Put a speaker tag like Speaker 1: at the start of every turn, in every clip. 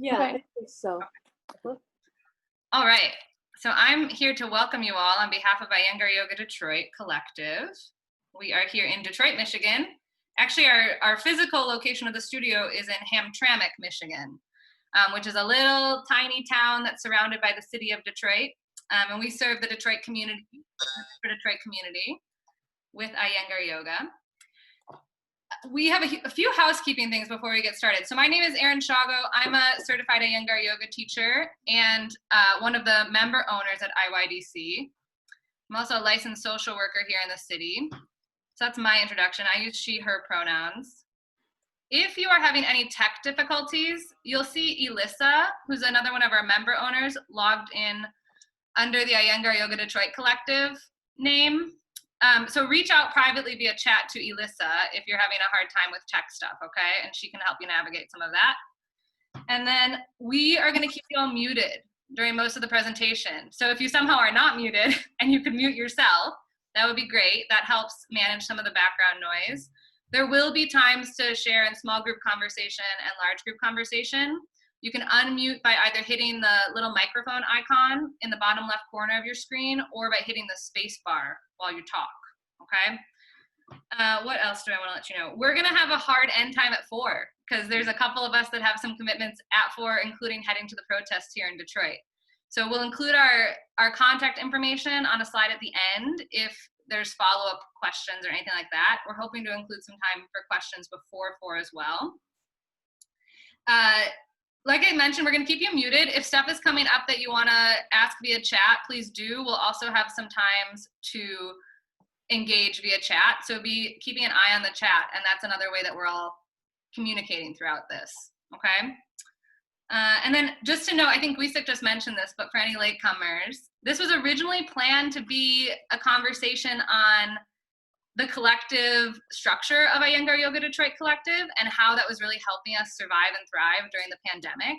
Speaker 1: Yeah,
Speaker 2: Okay.
Speaker 1: I think so.
Speaker 3: All right. So I'm here to welcome you all on behalf of Iyengar Yoga Detroit Collective. We are here in Detroit, Michigan. Actually, our physical location of the studio is in Hamtramck, Michigan, which is a little tiny town that's surrounded by the city of Detroit. And we serve the Detroit community with Iyengar Yoga. We have a few housekeeping things before we get started. So my name is Erin Shago. I'm a certified Iyengar yoga teacher and one of the member owners at IYDC. I'm also a licensed social worker here in the city. So that's my introduction. I use she, her pronouns. If you are having any tech difficulties, you'll see Elissa, who's another one of our member owners, logged in under the Iyengar Yoga Detroit Collective name. So reach out privately via chat to Elissa if you're having a hard time with tech stuff, okay? And she can help you navigate some of that. And then we are gonna keep you all muted during most of the presentation. So if you somehow are not muted and you can mute yourself, that would be great. That helps manage some of the background noise. There will be times to share in small group conversation and large group conversation. You can unmute by either hitting the little microphone icon in the bottom left corner of your screen or by hitting the space bar while you talk, okay? What else do I want to let you know? We're gonna have a hard end time at 4 because there's a couple of us that have some commitments at 4, including heading to the protest here in Detroit. So we'll include our contact information on a slide at the end if there's follow-up questions or anything like that. We're hoping to include some time for questions before 4 as well. Like I mentioned, we're going to keep you muted. If stuff is coming up that you want to ask via chat, please do. We'll also have some times to engage via chat. So be keeping an eye on the chat. And that's another way that we're all communicating throughout this. Okay. And then just to note, I think Guisik just mentioned this, but for any latecomers, this was originally planned to be a conversation on the collective structure of Iyengar Yoga Detroit Collective and how that was really helping us survive and thrive during the pandemic.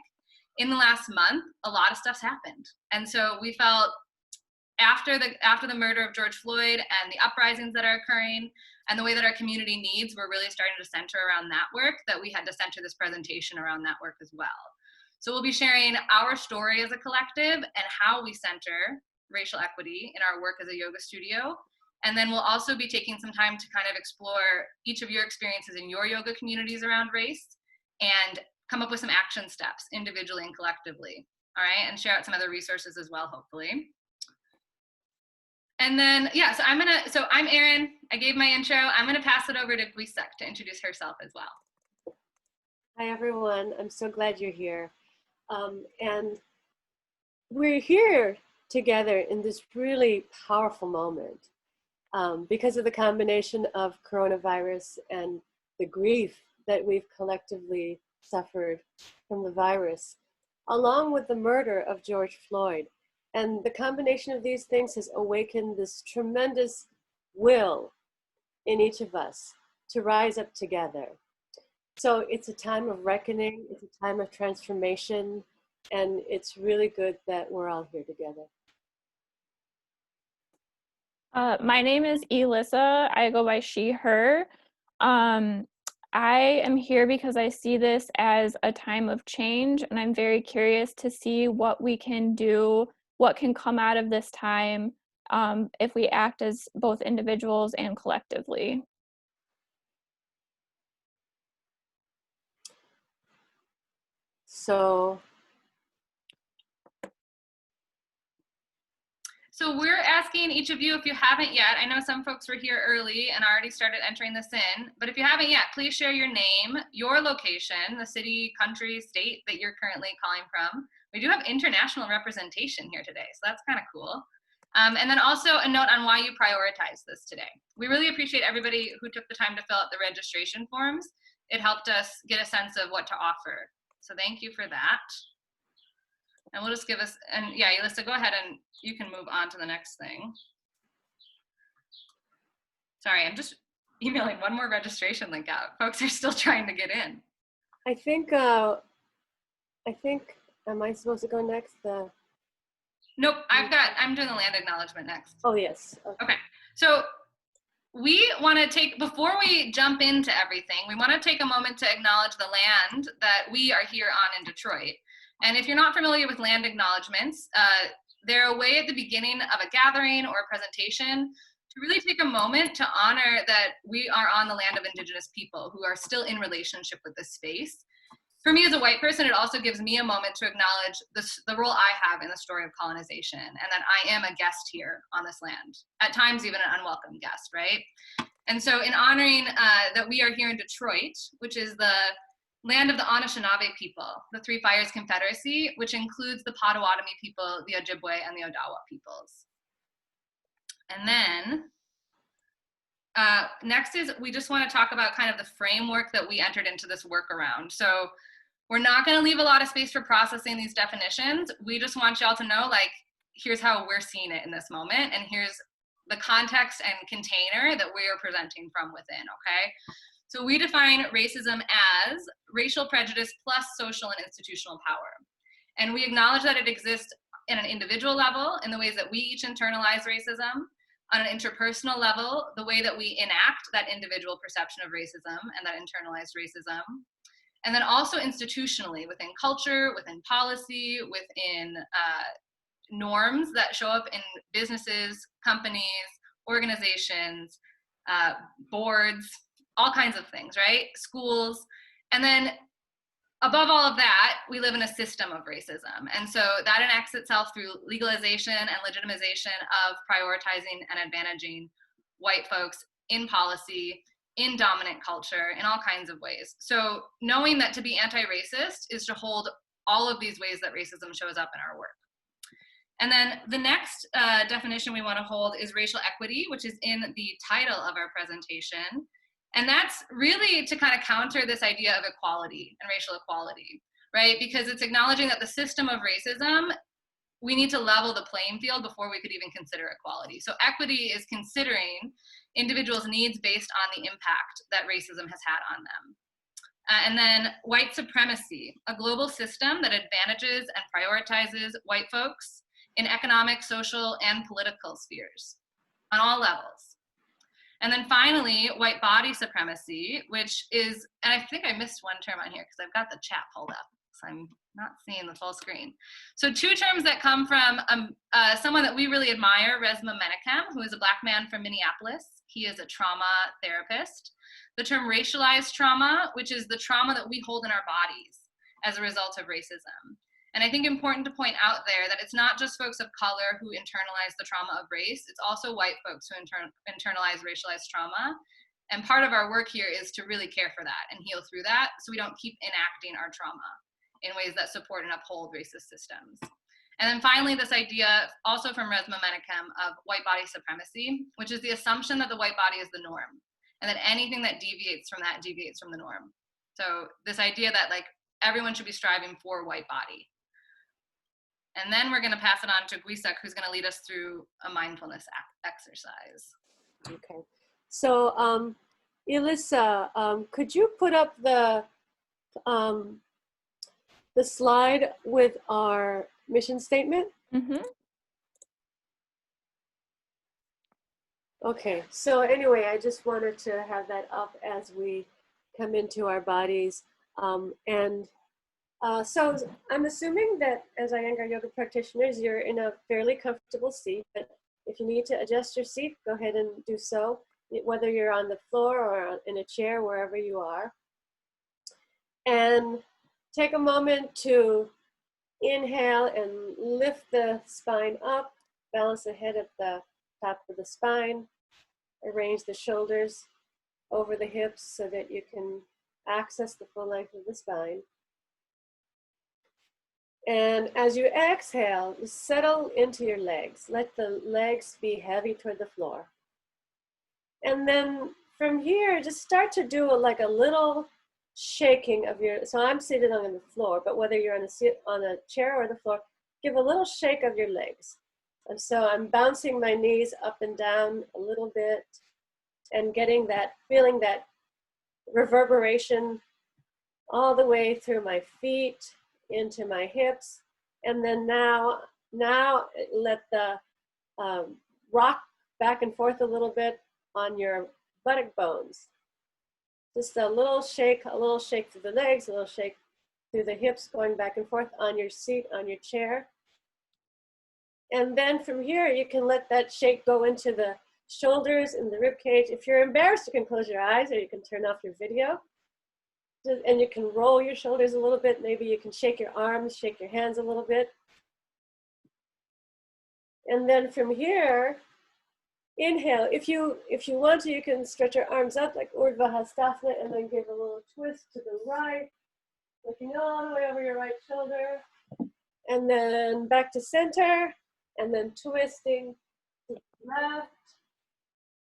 Speaker 3: In the last month, a lot of stuff's happened. And so we felt after the murder of George Floyd and the uprisings that are occurring and the way that our community needs were really starting to center around that work, that we had to center this presentation around that work as well. So we'll be sharing our story as a collective and how we center racial equity in our work as a yoga studio. And then we'll also be taking some time to kind of explore each of your experiences in your yoga communities around race and come up with some action steps individually and collectively, all right? And share out some other resources as well, hopefully. And then, yeah, so I'm Erin, I gave my intro. I'm gonna pass it over to Guisik to introduce herself as well.
Speaker 1: Hi, everyone. I'm so glad you're here. And we're here together in this really powerful moment. Because of the combination of coronavirus and the grief that we've collectively suffered from the virus, along with the murder of George Floyd. And the combination of these things has awakened this tremendous will in each of us to rise up together. So it's a time of reckoning, it's a time of transformation, and it's really good that we're all here together.
Speaker 2: My name is Elissa. I go by she, her. I am here because I see this as a time of change, and I'm very curious to see what we can do, what can come out of this time if we act as both individuals and collectively.
Speaker 3: So we're asking each of you, if you haven't yet, I know some folks were here early and already started entering this in, but if you haven't yet, please share your name, your location, the city, country, state that you're currently calling from. We do have international representation here today, so that's kind of cool. And then also a note on why you prioritize this today. We really appreciate everybody who took the time to fill out the registration forms. It helped us get a sense of what to offer. So thank you for that. And we'll just give us, and yeah, Elissa, go ahead and you can move on to the next thing. Sorry, I'm just emailing one more registration link out. Folks are still trying to get in.
Speaker 1: I think, am I supposed to go next?
Speaker 3: Nope, I'm doing the land acknowledgement next.
Speaker 1: Oh, yes.
Speaker 3: Okay, so we want to take, before we jump into everything, we want to take a moment to acknowledge the land that we are here on in Detroit. And if you're not familiar with land acknowledgements, they're a way at the beginning of a gathering or a presentation to really take a moment to honor that we are on the land of Indigenous people who are still in relationship with this space. For me as a white person, it also gives me a moment to acknowledge the role I have in the story of colonization, and that I am a guest here on this land, at times even an unwelcome guest, right? And so in honoring that we are here in Detroit, which is the land of the Anishinaabe people, the Three Fires Confederacy, which includes the Potawatomi people, the Ojibwe, and the Odawa peoples. And then next is, we just want to talk about kind of the framework that we entered into this work around. So we're not going to leave a lot of space for processing these definitions. We just want y'all to know, like, here's how we're seeing it in this moment, and here's the context and container that we are presenting from within, okay? So we define racism as racial prejudice plus social and institutional power. And we acknowledge that it exists in an individual level in the ways that we each internalize racism, on an interpersonal level, the way that we enact that individual perception of racism and that internalized racism, and then also institutionally, within culture, within policy, within norms that show up in businesses, companies, organizations, boards, all kinds of things, right? Schools. And then above all of that, we live in a system of racism. And so that enacts itself through legalization and legitimization of prioritizing and advantaging white folks in policy, in dominant culture, in all kinds of ways. So knowing that to be anti-racist is to hold all of these ways that racism shows up in our work. And then the next definition we want to hold is racial equity, which is in the title of our presentation. And that's really to kind of counter this idea of equality and racial equality, right? Because it's acknowledging that the system of racism, we need to level the playing field before we could even consider equality. So equity is considering individuals' needs based on the impact that racism has had on them. And then white supremacy, a global system that advantages and prioritizes white folks in economic, social, and political spheres on all levels. And then finally, white body supremacy, which is, and I think I missed one term on here because I've got the chat pulled up, so I'm not seeing the full screen. So two terms that come from someone that we really admire, Resmaa Menakem, who is a Black man from Minneapolis. He is a trauma therapist. The term racialized trauma, which is the trauma that we hold in our bodies as a result of racism. And I think important to point out there that it's not just folks of color who internalize the trauma of race, it's also white folks who internalize racialized trauma. And part of our work here is to really care for that and heal through that so we don't keep enacting our trauma in ways that support and uphold racist systems. And then finally, this idea, also from Resmaa Menakem, of white body supremacy, which is the assumption that the white body is the norm and that anything that deviates from that deviates from the norm. So this idea that like everyone should be striving for white body. And then we're going to pass it on to Gwisak, who's going to lead us through a mindfulness exercise.
Speaker 1: Okay. So, Elissa, could you put up the slide with our mission statement?
Speaker 2: Mm-hmm.
Speaker 1: Okay. So anyway, I just wanted to have that up as we come into our bodies. So I'm assuming that as Iyengar yoga practitioners, you're in a fairly comfortable seat, but if you need to adjust your seat, go ahead and do so, whether you're on the floor or in a chair, wherever you are. And take a moment to inhale and lift the spine up, balance the head at the top of the spine, arrange the shoulders over the hips so that you can access the full length of the spine. And as you exhale, settle into your legs. Let the legs be heavy toward the floor. And then from here, just start to do like a little shaking of your, so I'm seated on the floor, but whether you're on a chair or the floor, give a little shake of your legs. And so I'm bouncing my knees up and down a little bit and getting that, feeling that reverberation all the way through my feet, into my hips, and then now let the rock back and forth a little bit, on your buttock bones. Just a little shake through the legs, a little shake through the hips, going back and forth on your seat, on your chair. And then from here, you can let that shake go into the shoulders and the rib cage. If you're embarrassed, you can close your eyes or you can turn off your video. And you can roll your shoulders a little bit. Maybe you can shake your arms, shake your hands a little bit. And then from here, inhale. If you want to, you can stretch your arms up like Urdhva Hastasana and then give a little twist to the right, looking all the way over your right shoulder. And then back to center, and then twisting to the left,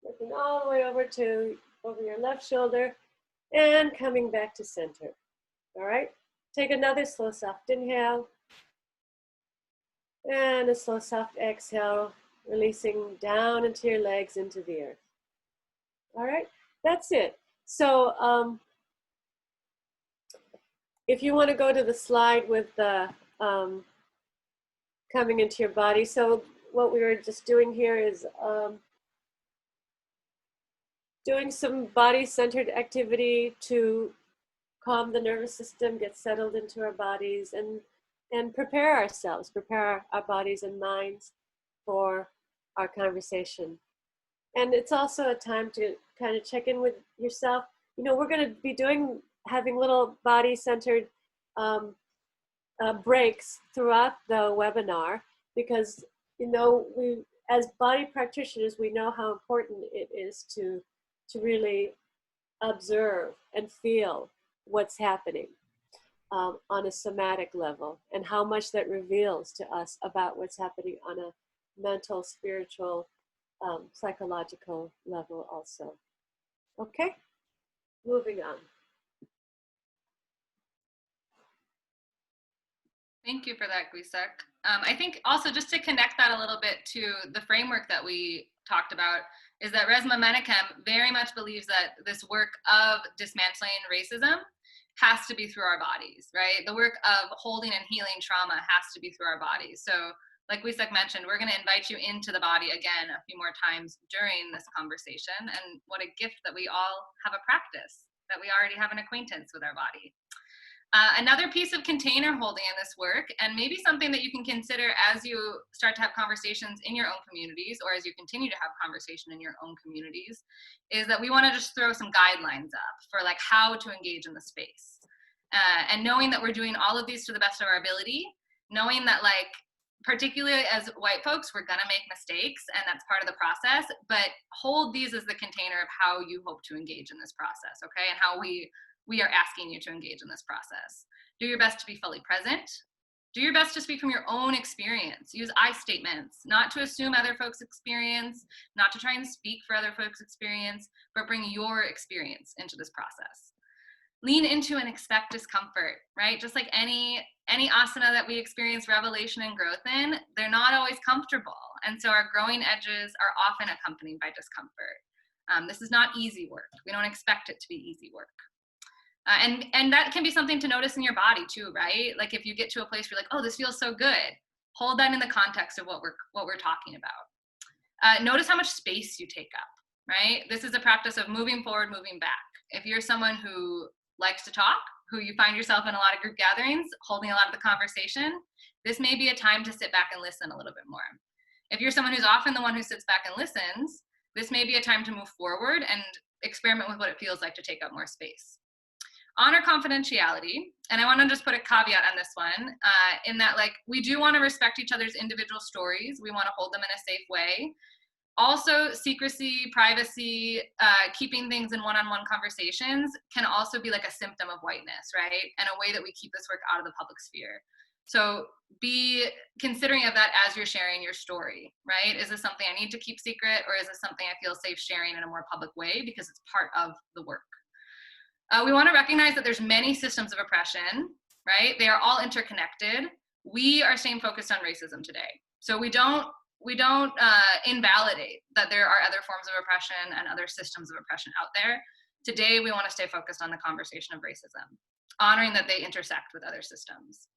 Speaker 1: looking all the way over your left shoulder, and coming back to center. All right? Take another slow, soft inhale. And a slow, soft exhale, releasing down into your legs, into the earth. All right, that's it. So if you want to go to the slide with the coming into your body. So what we were just doing here is doing some body-centered activity to calm the nervous system, get settled into our bodies, and prepare ourselves, prepare our bodies and minds for our conversation. And it's also a time to kind of check in with yourself. You know, we're going to be having little body-centered breaks throughout the webinar because, you know, we, as body practitioners, we know how important it is to really observe and feel what's happening on a somatic level, and how much that reveals to us about what's happening on a mental, spiritual, psychological level also. Okay, moving on.
Speaker 3: Thank you for that, Guisak. I think also just to connect that a little bit to the framework that we talked about is that Resmaa Menakem very much believes that this work of dismantling racism has to be through our bodies, right? The work of holding and healing trauma has to be through our bodies. So like Guisak mentioned, we're going to invite you into the body again a few more times during this conversation. And what a gift that we all have a practice, that we already have an acquaintance with our body. Another piece of container holding in this work, and maybe something that you can consider as you start to have conversations in your own communities, or as you continue to have conversation in your own communities, is that we want to just throw some guidelines up for like how to engage in the space. And knowing that we're doing all of these to the best of our ability, knowing that like, particularly as white folks, we're gonna make mistakes and that's part of the process, but hold these as the container of how you hope to engage in this process, okay? And how we are asking you to engage in this process. Do your best to be fully present. Do your best to speak from your own experience. Use I statements, not to assume other folks' experience, not to try and speak for other folks' experience, but bring your experience into this process. Lean into and expect discomfort, right? Just like any asana that we experience revelation and growth in, they're not always comfortable. And so our growing edges are often accompanied by discomfort. This is not easy work. We don't expect it to be easy work. And that can be something to notice in your body too, right? Like if you get to a place where you're like, oh, this feels so good, hold that in the context of what we're talking about. Notice how much space you take up, right? This is a practice of moving forward, moving back. If you're someone who likes to talk, who you find yourself in a lot of group gatherings, holding a lot of the conversation, this may be a time to sit back and listen a little bit more. If you're someone who's often the one who sits back and listens, this may be a time to move forward and experiment with what it feels like to take up more space. Honor confidentiality, and I want to just put a caveat on this one, in that like we do want to respect each other's individual stories. We want to hold them in a safe way. Also, secrecy, privacy, keeping things in one-on-one conversations can also be like a symptom of whiteness, right? And a way that we keep this work out of the public sphere. So be considering of that as you're sharing your story, right? Is this something I need to keep secret, or is this something I feel safe sharing in a more public way because it's part of the work? We want to recognize that there's many systems of oppression, right? They are all interconnected. We are staying focused on racism today. So we don't invalidate that there are other forms of oppression and other systems of oppression out there. Today, we want to stay focused on the conversation of racism, honoring that they intersect with other systems.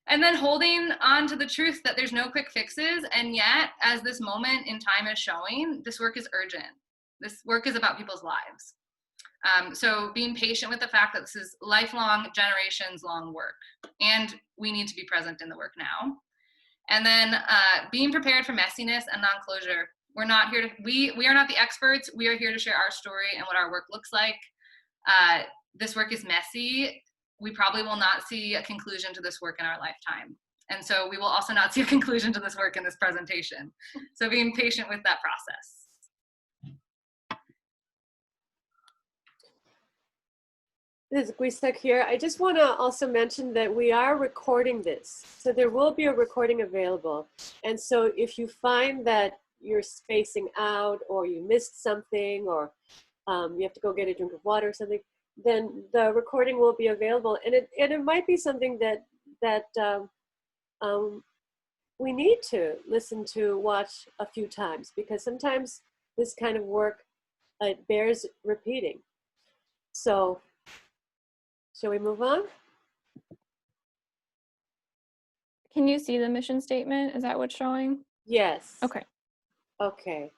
Speaker 3: And then holding on to the truth that there's no quick fixes, and yet, as this moment in time is showing, this work is urgent. This work is about people's lives. So being patient with the fact that this is lifelong, generations long work, and we need to be present in the work now. And then being prepared for messiness and non-closure. We're not here to, we are not the experts. We are here to share our story and what our work looks like. This work is messy. We probably will not see a conclusion to this work in our lifetime. And so we will also not see a conclusion to this work in this presentation. So being patient with that process.
Speaker 1: This is Guisak here. I just want to also mention that we are recording this. So there will be a recording available. And so if you find that you're spacing out or you missed something or you have to go get a drink of water or something, then the recording will be available. And it might be something that we need to listen to, watch a few times, because sometimes this kind of work, it bears repeating. So shall we move on?
Speaker 2: Can you see the mission statement? Is that what's showing?
Speaker 1: Yes.
Speaker 2: Okay.
Speaker 1: Okay.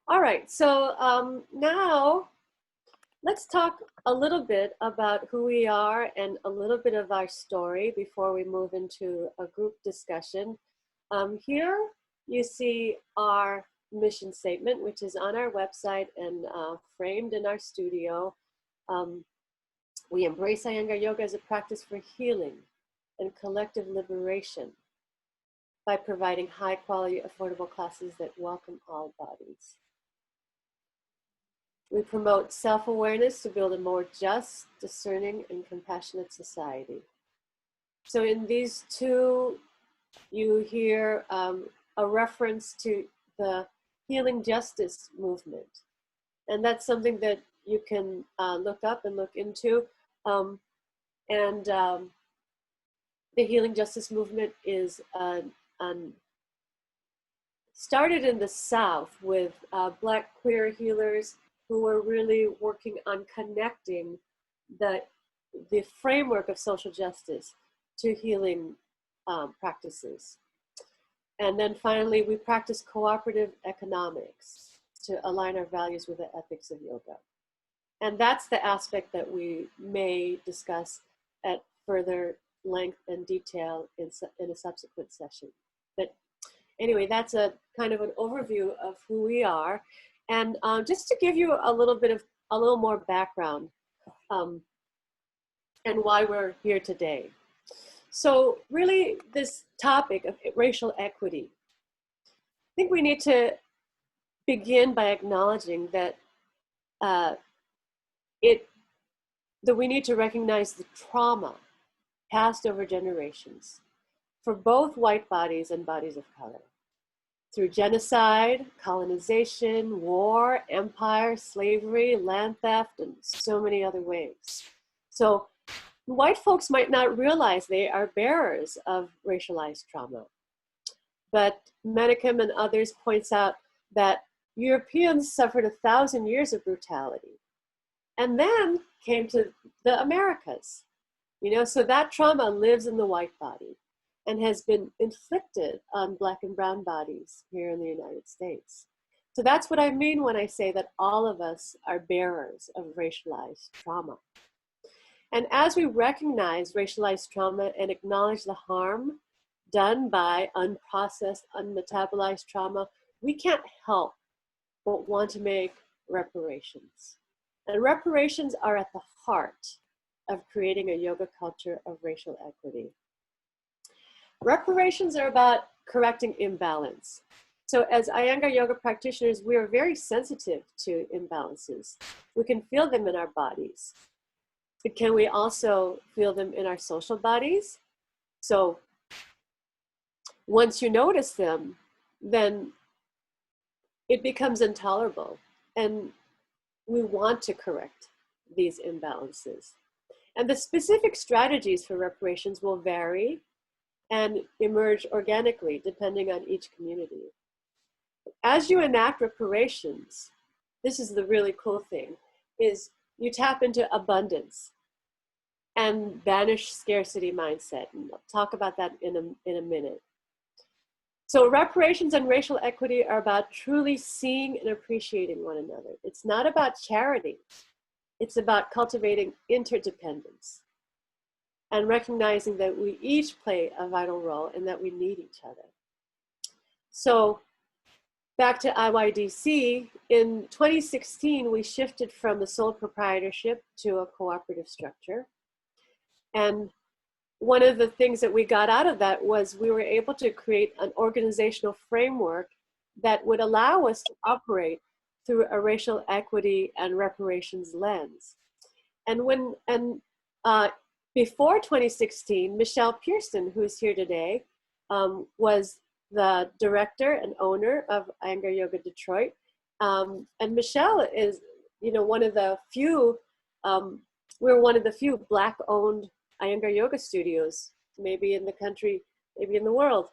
Speaker 1: All right. So now let's talk a little bit about who we are and a little bit of our story before we move into a group discussion. Here you see our mission statement, which is on our website and framed in our studio. We embrace Iyengar Yoga as a practice for healing and collective liberation by providing high quality, affordable classes that welcome all bodies. We promote self-awareness to build a more just, discerning, and compassionate society. So in these two, you hear a reference to the healing justice movement. And that's something that you can look up and look into. The healing justice movement is started in the South with Black queer healers who were really working on connecting the framework of social justice to healing practices. And then finally, we practice cooperative economics to align our values with the ethics of yoga. And that's the aspect that we may discuss at further length and detail in a subsequent session. But anyway, that's a kind of an overview of who we are. And just to give you a little more background and why we're here today. So really this topic of racial equity, I think we need to begin by acknowledging that we need to recognize the trauma passed over generations for both white bodies and bodies of color through genocide, colonization, war, empire, slavery, land theft, and so many other ways. So white folks might not realize they are bearers of racialized trauma. But Menachem and others points out that Europeans suffered 1,000 years of brutality and then came to the Americas. So that trauma lives in the white body and has been inflicted on Black and brown bodies here in the United States. So that's what I mean when I say that all of us are bearers of racialized trauma. And as we recognize racialized trauma and acknowledge the harm done by unprocessed, unmetabolized trauma, we can't help but want to make reparations. And reparations are at the heart of creating a yoga culture of racial equity. Reparations are about correcting imbalance. So as Iyengar yoga practitioners, we are very sensitive to imbalances. We can feel them in our bodies. But can we also feel them in our social bodies? So once you notice them, then it becomes intolerable. And we want to correct these imbalances. And the specific strategies for reparations will vary and emerge organically depending on each community. As you enact reparations, this is the really cool thing, is you tap into abundance and banish scarcity mindset. And I'll talk about that in a minute. So reparations and racial equity are about truly seeing and appreciating one another. It's not about charity. It's about cultivating interdependence and recognizing that we each play a vital role and that we need each other. So back to IYDC, in 2016, we shifted from a sole proprietorship to a cooperative structure. And one of the things that we got out of that was we were able to create an organizational framework that would allow us to operate through a racial equity and reparations lens. And before 2016, Michelle Pearson, who's here today, was the director and owner of Iyengar Yoga Detroit. And Michelle is, one of the few, we're one of the few Black-owned Iyengar Yoga studios, maybe in the country, maybe in the world.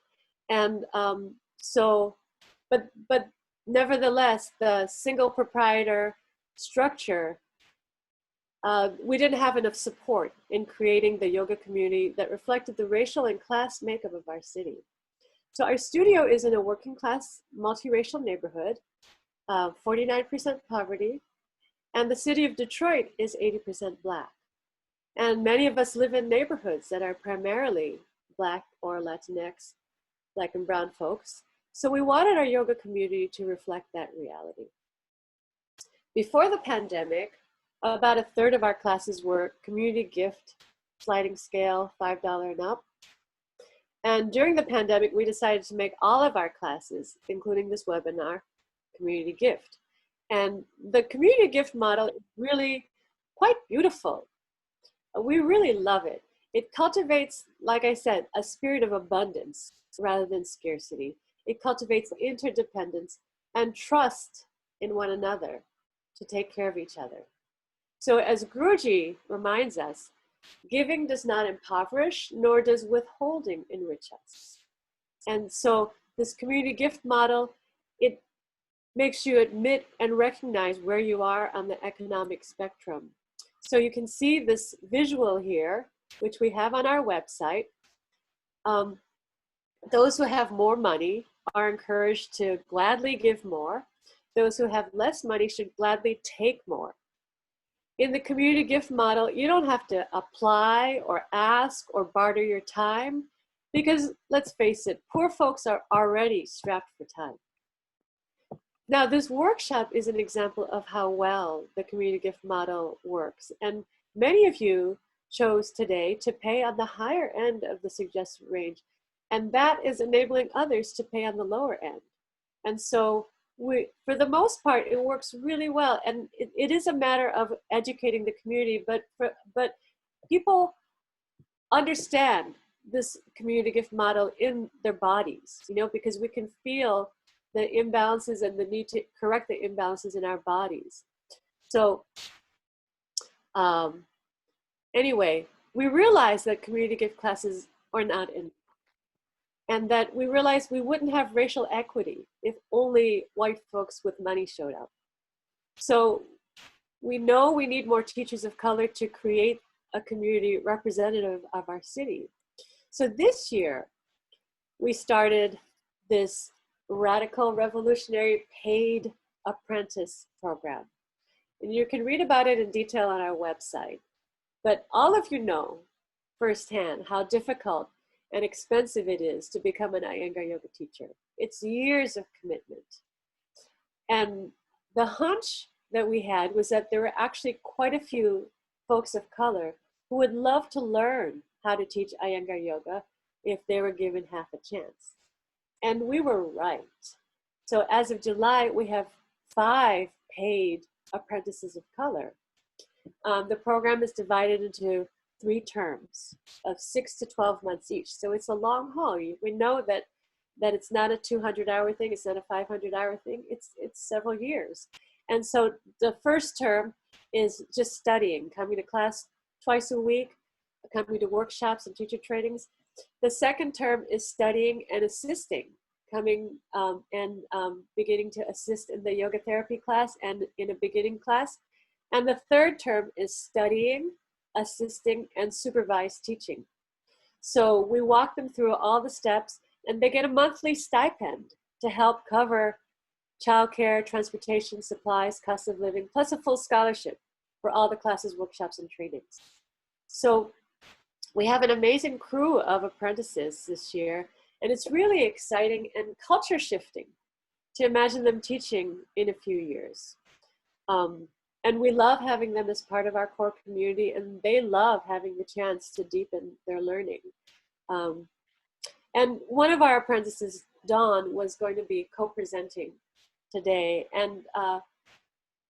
Speaker 1: And but nevertheless, the single proprietor structure, we didn't have enough support in creating the yoga community that reflected the racial and class makeup of our city. So our studio is in a working class, multiracial neighborhood, 49% poverty, and the city of Detroit is 80% Black. And many of us live in neighborhoods that are primarily Black or Latinx, Black and brown folks. So we wanted our yoga community to reflect that reality. Before the pandemic, about a third of our classes were community gift, sliding scale, $5 and up. And during the pandemic, we decided to make all of our classes, including this webinar, community gift. And the community gift model is really quite beautiful. We really love it. It cultivates, like I said, a spirit of abundance rather than scarcity. It cultivates interdependence and trust in one another to take care of each other. So as Guruji reminds us, giving does not impoverish, nor does withholding enrich us. And so this community gift model, it makes you admit and recognize where you are on the economic spectrum. So you can see this visual here, which we have on our website. Those who have more money are encouraged to gladly give more. Those who have less money should gladly take more. In the community gift model, you don't have to apply or ask or barter your time because, let's face it, poor folks are already strapped for time. Now, this workshop is an example of how well the community gift model works. And many of you chose today to pay on the higher end of the suggested range. And that is enabling others to pay on the lower end. And so for the most part, it works really well. And it is a matter of educating the community, but people understand this community gift model in their bodies, because we can feel the imbalances and the need to correct the imbalances in our bodies. So anyway, we realized that community gift classes are not in, and that we realized we wouldn't have racial equity if only white folks with money showed up. So we know we need more teachers of color to create a community representative of our city. So this year, we started this radical revolutionary paid apprentice program. And you can read about it in detail on our website. But all of you know firsthand how difficult and expensive it is to become an Iyengar yoga teacher. It's years of commitment. And the hunch that we had was that there were actually quite a few folks of color who would love to learn how to teach Iyengar yoga if they were given half a chance. And we were right. So as of July, we have 5 paid apprentices of color. The program is divided into 3 terms of 6 to 12 months each. So it's a long haul. We know that it's not a 200-hour thing. It's not a 500-hour thing. It's several years. And so the first term is just studying, coming to class twice a week, coming to workshops and teacher trainings. The second term is studying and assisting, coming and beginning to assist in the yoga therapy class and in a beginning class. And the third term is studying, assisting, and supervised teaching. So we walk them through all the steps. and they get a monthly stipend to help cover childcare, transportation, supplies, cost of living, plus a full scholarship for all the classes, workshops, and trainings. So we have an amazing crew of apprentices this year, and it's really exciting and culture shifting to imagine them teaching in a few years. And we love having them as part of our core community, and they love having the chance to deepen their learning. And one of our apprentices, Dawn, was going to be co-presenting today, and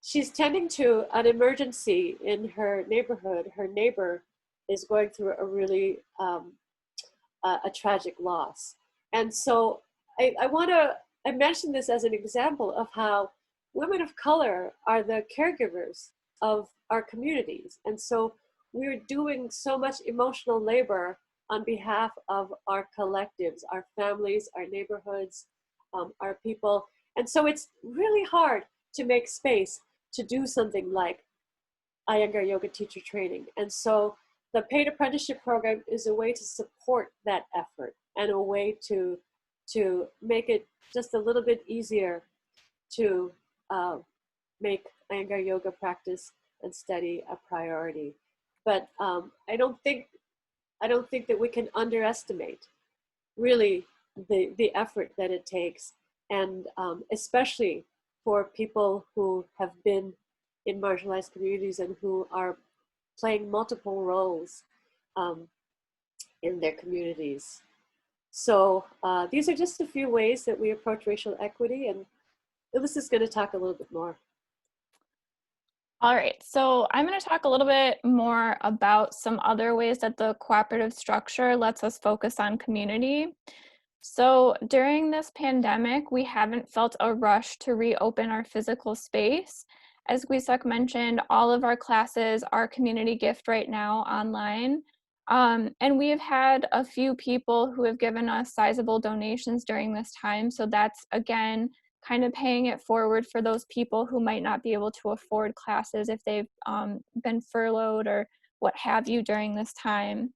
Speaker 1: she's tending to an emergency in her neighborhood. Her neighbor is going through a really a tragic loss. And so I mentioned this as an example of how women of color are the caregivers of our communities. And so we're doing so much emotional labor on behalf of our collectives, our families, our neighborhoods, our people. And so it's really hard to make space to do something like Iyengar yoga teacher training. And so the paid apprenticeship program is a way to support that effort and a way to make it just a little bit easier to make Iyengar yoga practice and study a priority. But I don't think that we can underestimate really the effort that it takes, and especially for people who have been in marginalized communities and who are playing multiple roles in their communities. So these are just a few ways that we approach racial equity, and Phyllis is going to talk a little bit more.
Speaker 2: All right, so I'm going to talk a little bit more about some other ways that the cooperative structure lets us focus on community. So during this pandemic, we haven't felt a rush to reopen our physical space. As Guisak mentioned, all of our classes are community gift right now online. And we have had a few people who have given us sizable donations during this time. So that's, again, kind of paying it forward for those people who might not be able to afford classes if they've been furloughed or what have you during this time.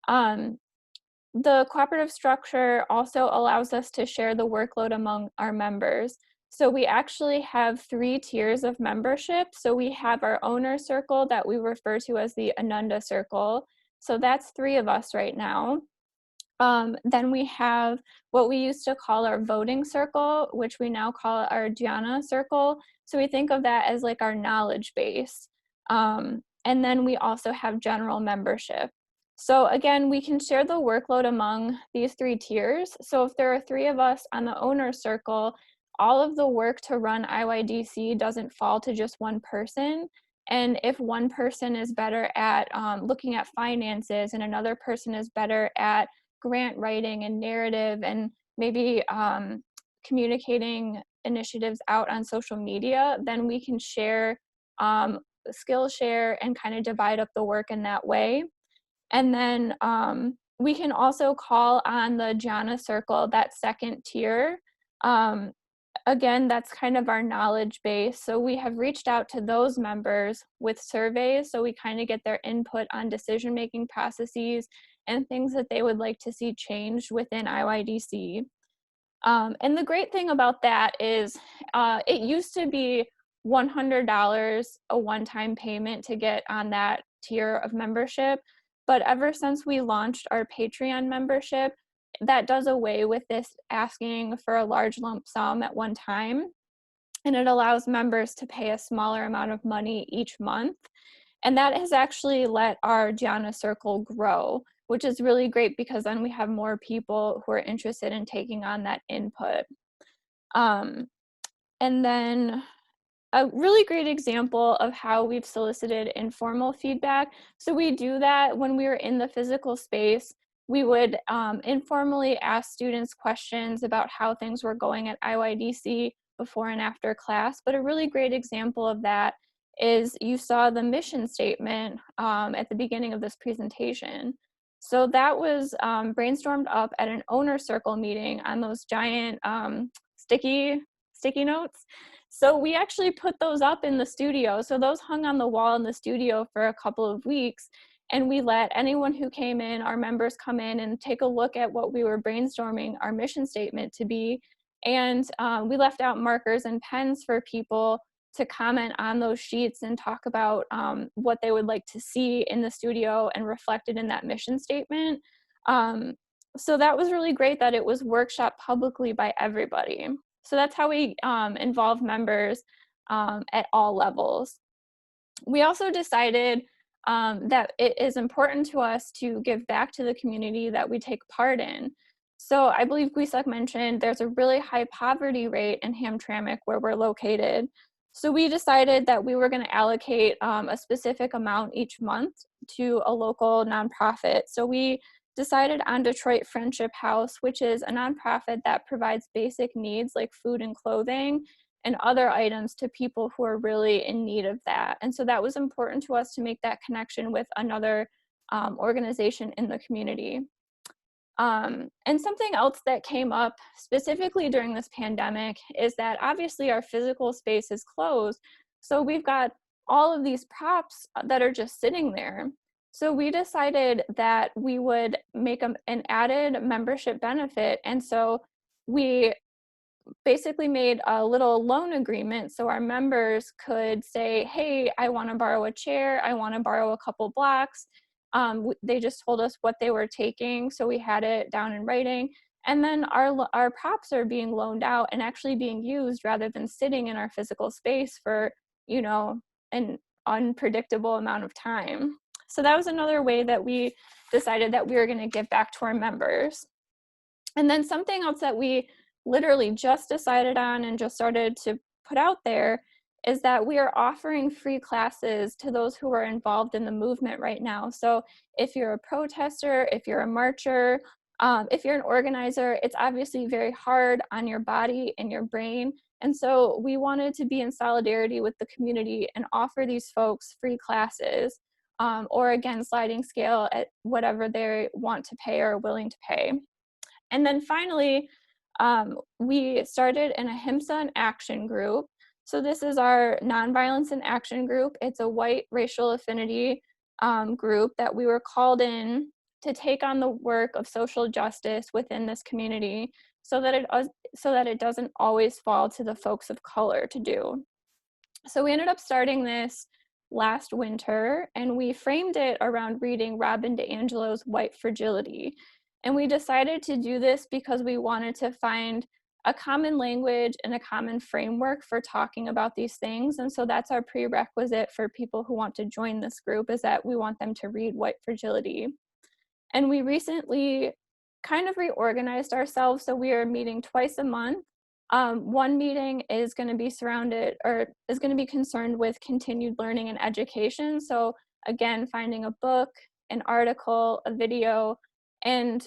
Speaker 2: The cooperative structure also allows us to share the workload among our members. So we actually have 3 tiers of membership. So we have our owner circle that we refer to as the Ananda circle. So that's 3 of us right now. Then we have what we used to call our voting circle, which we now call our jnana circle. So we think of that as like our knowledge base. And then we also have general membership. So again, we can share the workload among these 3 tiers. So if there are 3 of us on the owner circle, all of the work to run IYDC doesn't fall to just one person. And if one person is better at looking at finances and another person is better at grant writing and narrative and maybe communicating initiatives out on social media, then we can share, Skillshare, and kind of divide up the work in that way. And then we can also call on the jhana circle, that second tier. Again, that's kind of our knowledge base. So we have reached out to those members with surveys, so we kind of get their input on decision-making processes and things that they would like to see changed within IYDC. And the great thing about that is it used to be $100 a one-time payment to get on that tier of membership, but ever since we launched our Patreon membership, that does away with this asking for a large lump sum at one time, and it allows members to pay a smaller amount of money each month. And that has actually let our jhana circle grow, which is really great because then we have more people who are interested in taking on that input. And then a really great example of how we've solicited informal feedback. So we do that when we were in the physical space. We would informally ask students questions about how things were going at IYDC before and after class. But a really great example of that is you saw the mission statement at the beginning of this presentation. So that was brainstormed up at an owner circle meeting on those giant sticky notes. So we actually put those up in the studio. So those hung on the wall in the studio for a couple of weeks. And we let anyone who came in, our members, come in and take a look at what we were brainstorming our mission statement to be. And we left out markers and pens for people to comment on those sheets and talk about what they would like to see in the studio and reflected in that mission statement. So that was really great that it was workshopped publicly by everybody. So that's how we involve members at all levels. We also decided that it is important to us to give back to the community that we take part in. So I believe Gwisak mentioned there's a really high poverty rate in Hamtramck where we're located. So we decided that we were going to allocate a specific amount each month to a local nonprofit. So we decided on Detroit Friendship House, which is a nonprofit that provides basic needs like food and clothing and other items to people who are really in need of that. And so that was important to us to make that connection with another organization in the community. And something else that came up specifically during this pandemic is that obviously our physical space is closed. So we've got all of these props that are just sitting there. So we decided that we would make an added membership benefit. And so we basically made a little loan agreement so our members could say, hey, I want to borrow a chair, I want to borrow a couple blocks. They just told us what they were taking, so we had it down in writing. And then our props are being loaned out and actually being used rather than sitting in our physical space for, you know, an unpredictable amount of time. So that was another way that we decided that we were going to give back to our members. And then something else that we literally just decided on and just started to put out there is that we are offering free classes to those who are involved in the movement right now. So if you're a protester, if you're a marcher, if you're an organizer, it's obviously very hard on your body and your brain. And so we wanted to be in solidarity with the community and offer these folks free classes, or again, sliding scale at whatever they want to pay or are willing to pay. And then finally, we started in a HIMSA in Action group. So this is our Nonviolence in Action group. It's a white racial affinity group that we were called in to take on the work of social justice within this community so that it doesn't always fall to the folks of color to do. So we ended up starting this last winter, and we framed it around reading Robin DiAngelo's White Fragility. And we decided to do this because we wanted to find a common language and a common framework for talking about these things. And so that's our prerequisite for people who want to join this group, is that we want them to read White Fragility. And we recently kind of reorganized ourselves, so we are meeting twice a month. One meeting is going to be concerned with continued learning and education. So again, finding a book, an article, a video, and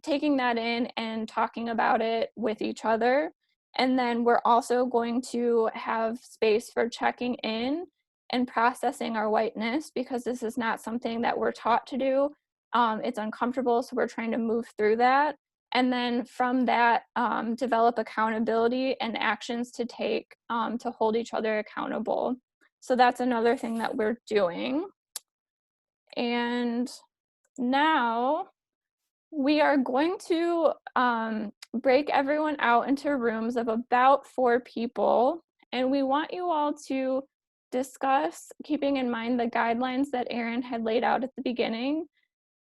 Speaker 2: taking that in and talking about it with each other. And then we're also going to have space for checking in and processing our whiteness, because this is not something that we're taught to do. It's uncomfortable, so we're trying to move through that. And then from that, develop accountability and actions to take to hold each other accountable. So that's another thing that we're doing. And now we are going to break everyone out into rooms of about 4 people. And we want you all to discuss, keeping in mind the guidelines that Erin had laid out at the beginning.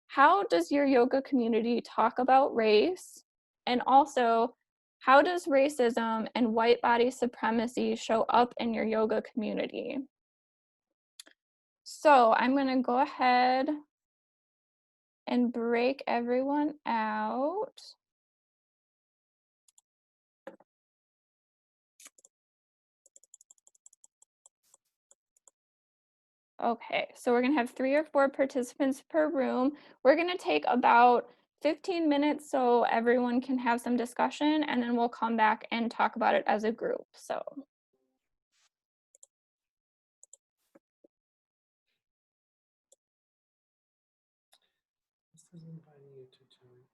Speaker 2: How does your yoga community talk about race? And also, how does racism and white body supremacy show up in your yoga community? So I'm going to go ahead and break everyone out. Okay, so we're going to have 3 or 4 participants per room. We're going to take about 15 minutes so everyone can have some discussion, and then we'll come back and talk about it as a group. So
Speaker 4: This is inviting you to join.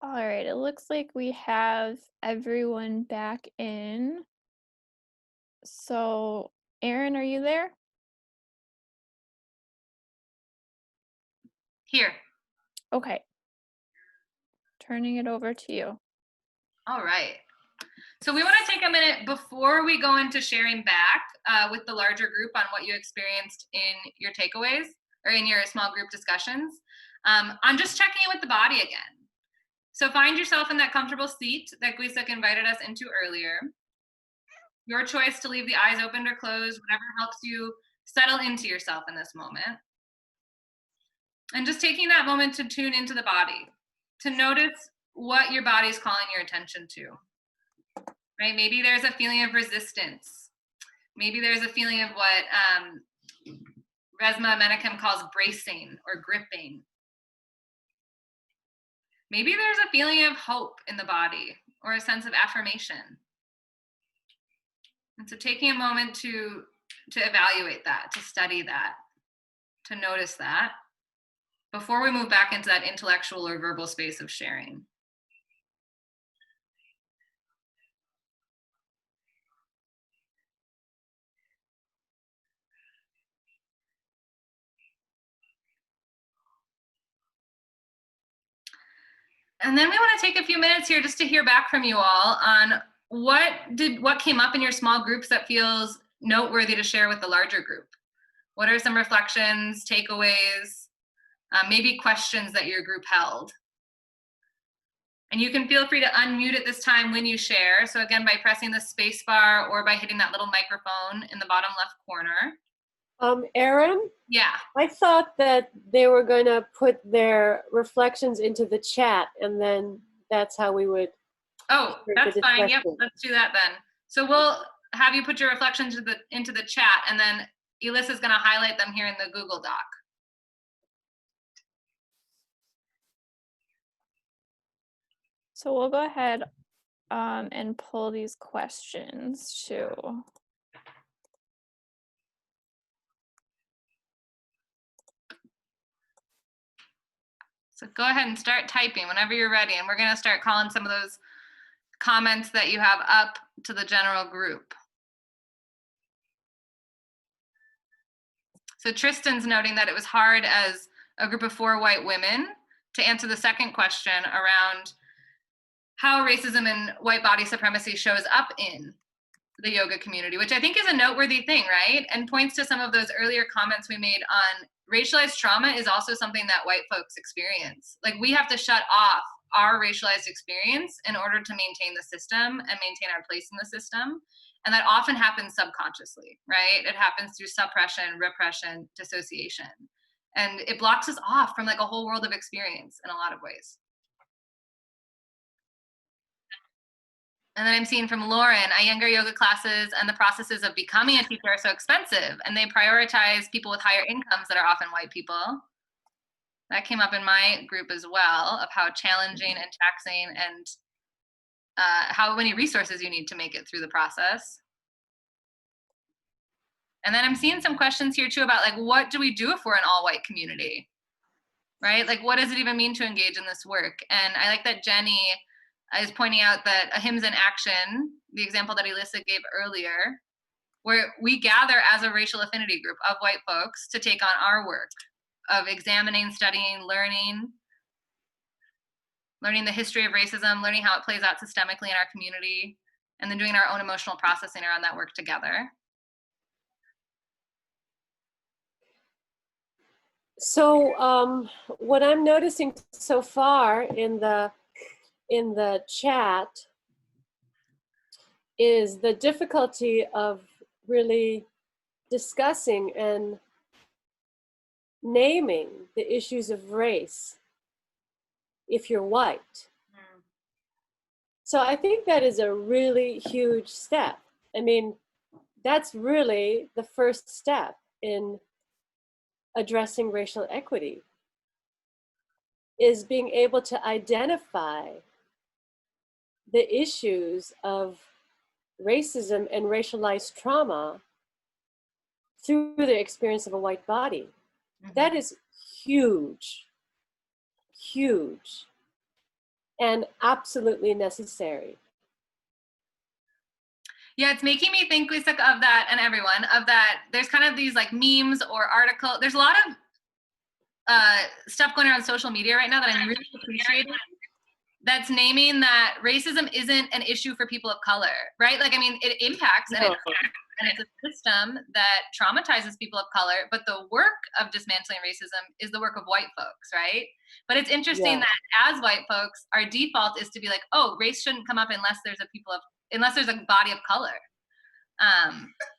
Speaker 2: All right, it looks like we have everyone back in. So, Erin, are you there?
Speaker 3: Here.
Speaker 2: Okay. Turning it over to you.
Speaker 3: All right. So we want to take a minute before we go into sharing back with the larger group on what you experienced in your takeaways or in your small group discussions on just checking in with the body again. So find yourself in that comfortable seat that Guisak invited us into earlier. Your choice to leave the eyes open or closed, whatever helps you settle into yourself in this moment. And just taking that moment to tune into the body, to notice what your body is calling your attention to. Right? Maybe there's a feeling of resistance. Maybe there's a feeling of what Resmaa Menakem calls bracing or gripping. Maybe there's a feeling of hope in the body or a sense of affirmation. And so taking a moment to evaluate that, to study that, to notice that before we move back into that intellectual or verbal space of sharing. And then we want to take a few minutes here just to hear back from you all on what came up in your small groups that feels noteworthy to share with the larger group. What are some reflections, takeaways, maybe questions that your group held? And you can feel free to unmute at this time when you share. So again, by pressing the space bar or by hitting that little microphone in the bottom left corner.
Speaker 1: Erin?
Speaker 3: Yeah.
Speaker 1: I thought that they were going to put their reflections into the chat, and then that's how we would.
Speaker 3: Oh, that's fine. Yep, let's do that then. So we'll have you put your reflections into the chat, and then Elissa's going to highlight them here in the Google Doc.
Speaker 2: So we'll go ahead and pull these questions too.
Speaker 3: So go ahead and start typing whenever you're ready, and we're going to start calling some of those comments that you have up to the general group. So Tristan's noting that it was hard as a group of 4 white women to answer the second question around how racism and white body supremacy shows up in the yoga community, which I think is a noteworthy thing, right? And points to some of those earlier comments we made on racialized trauma is also something that white folks experience. Like, we have to shut off our racialized experience in order to maintain the system and maintain our place in the system. And that often happens subconsciously, right? It happens through suppression, repression, dissociation. And it blocks us off from like a whole world of experience in a lot of ways. And then I'm seeing from Lauren, Iyengar yoga classes and the processes of becoming a teacher are so expensive, and they prioritize people with higher incomes that are often white people. That came up in my group as well, of how challenging and taxing and how many resources you need to make it through the process. And then I'm seeing some questions here too about like, what do we do if we're an all white community, right? Like, what does it even mean to engage in this work? And I like that Jenny is pointing out that Hymns in Action, the example that Elissa gave earlier, where we gather as a racial affinity group of white folks to take on our work of examining, studying, learning the history of racism, learning how it plays out systemically in our community, and then doing our own emotional processing around that work together.
Speaker 1: So what I'm noticing so far in the chat is the difficulty of really discussing and naming the issues of race if you're white. So I think that is a really huge step. I mean, that's really the first step in addressing racial equity, is being able to identify the issues of racism and racialized trauma through the experience of a white body. Mm-hmm. That is huge, huge. and absolutely necessary.
Speaker 3: Yeah, it's making me think, Lisa, of that, and everyone, of that. There's kind of these like memes or article. There's a lot of stuff going around social media right now that I'm really appreciating. That's naming that racism isn't an issue for people of color, right? Like, I mean, it impacts and it's a system that traumatizes people of color, but the work of dismantling racism is the work of white folks, right? But it's interesting that as white folks, our default is to be like, oh, race shouldn't come up unless there's a body of color.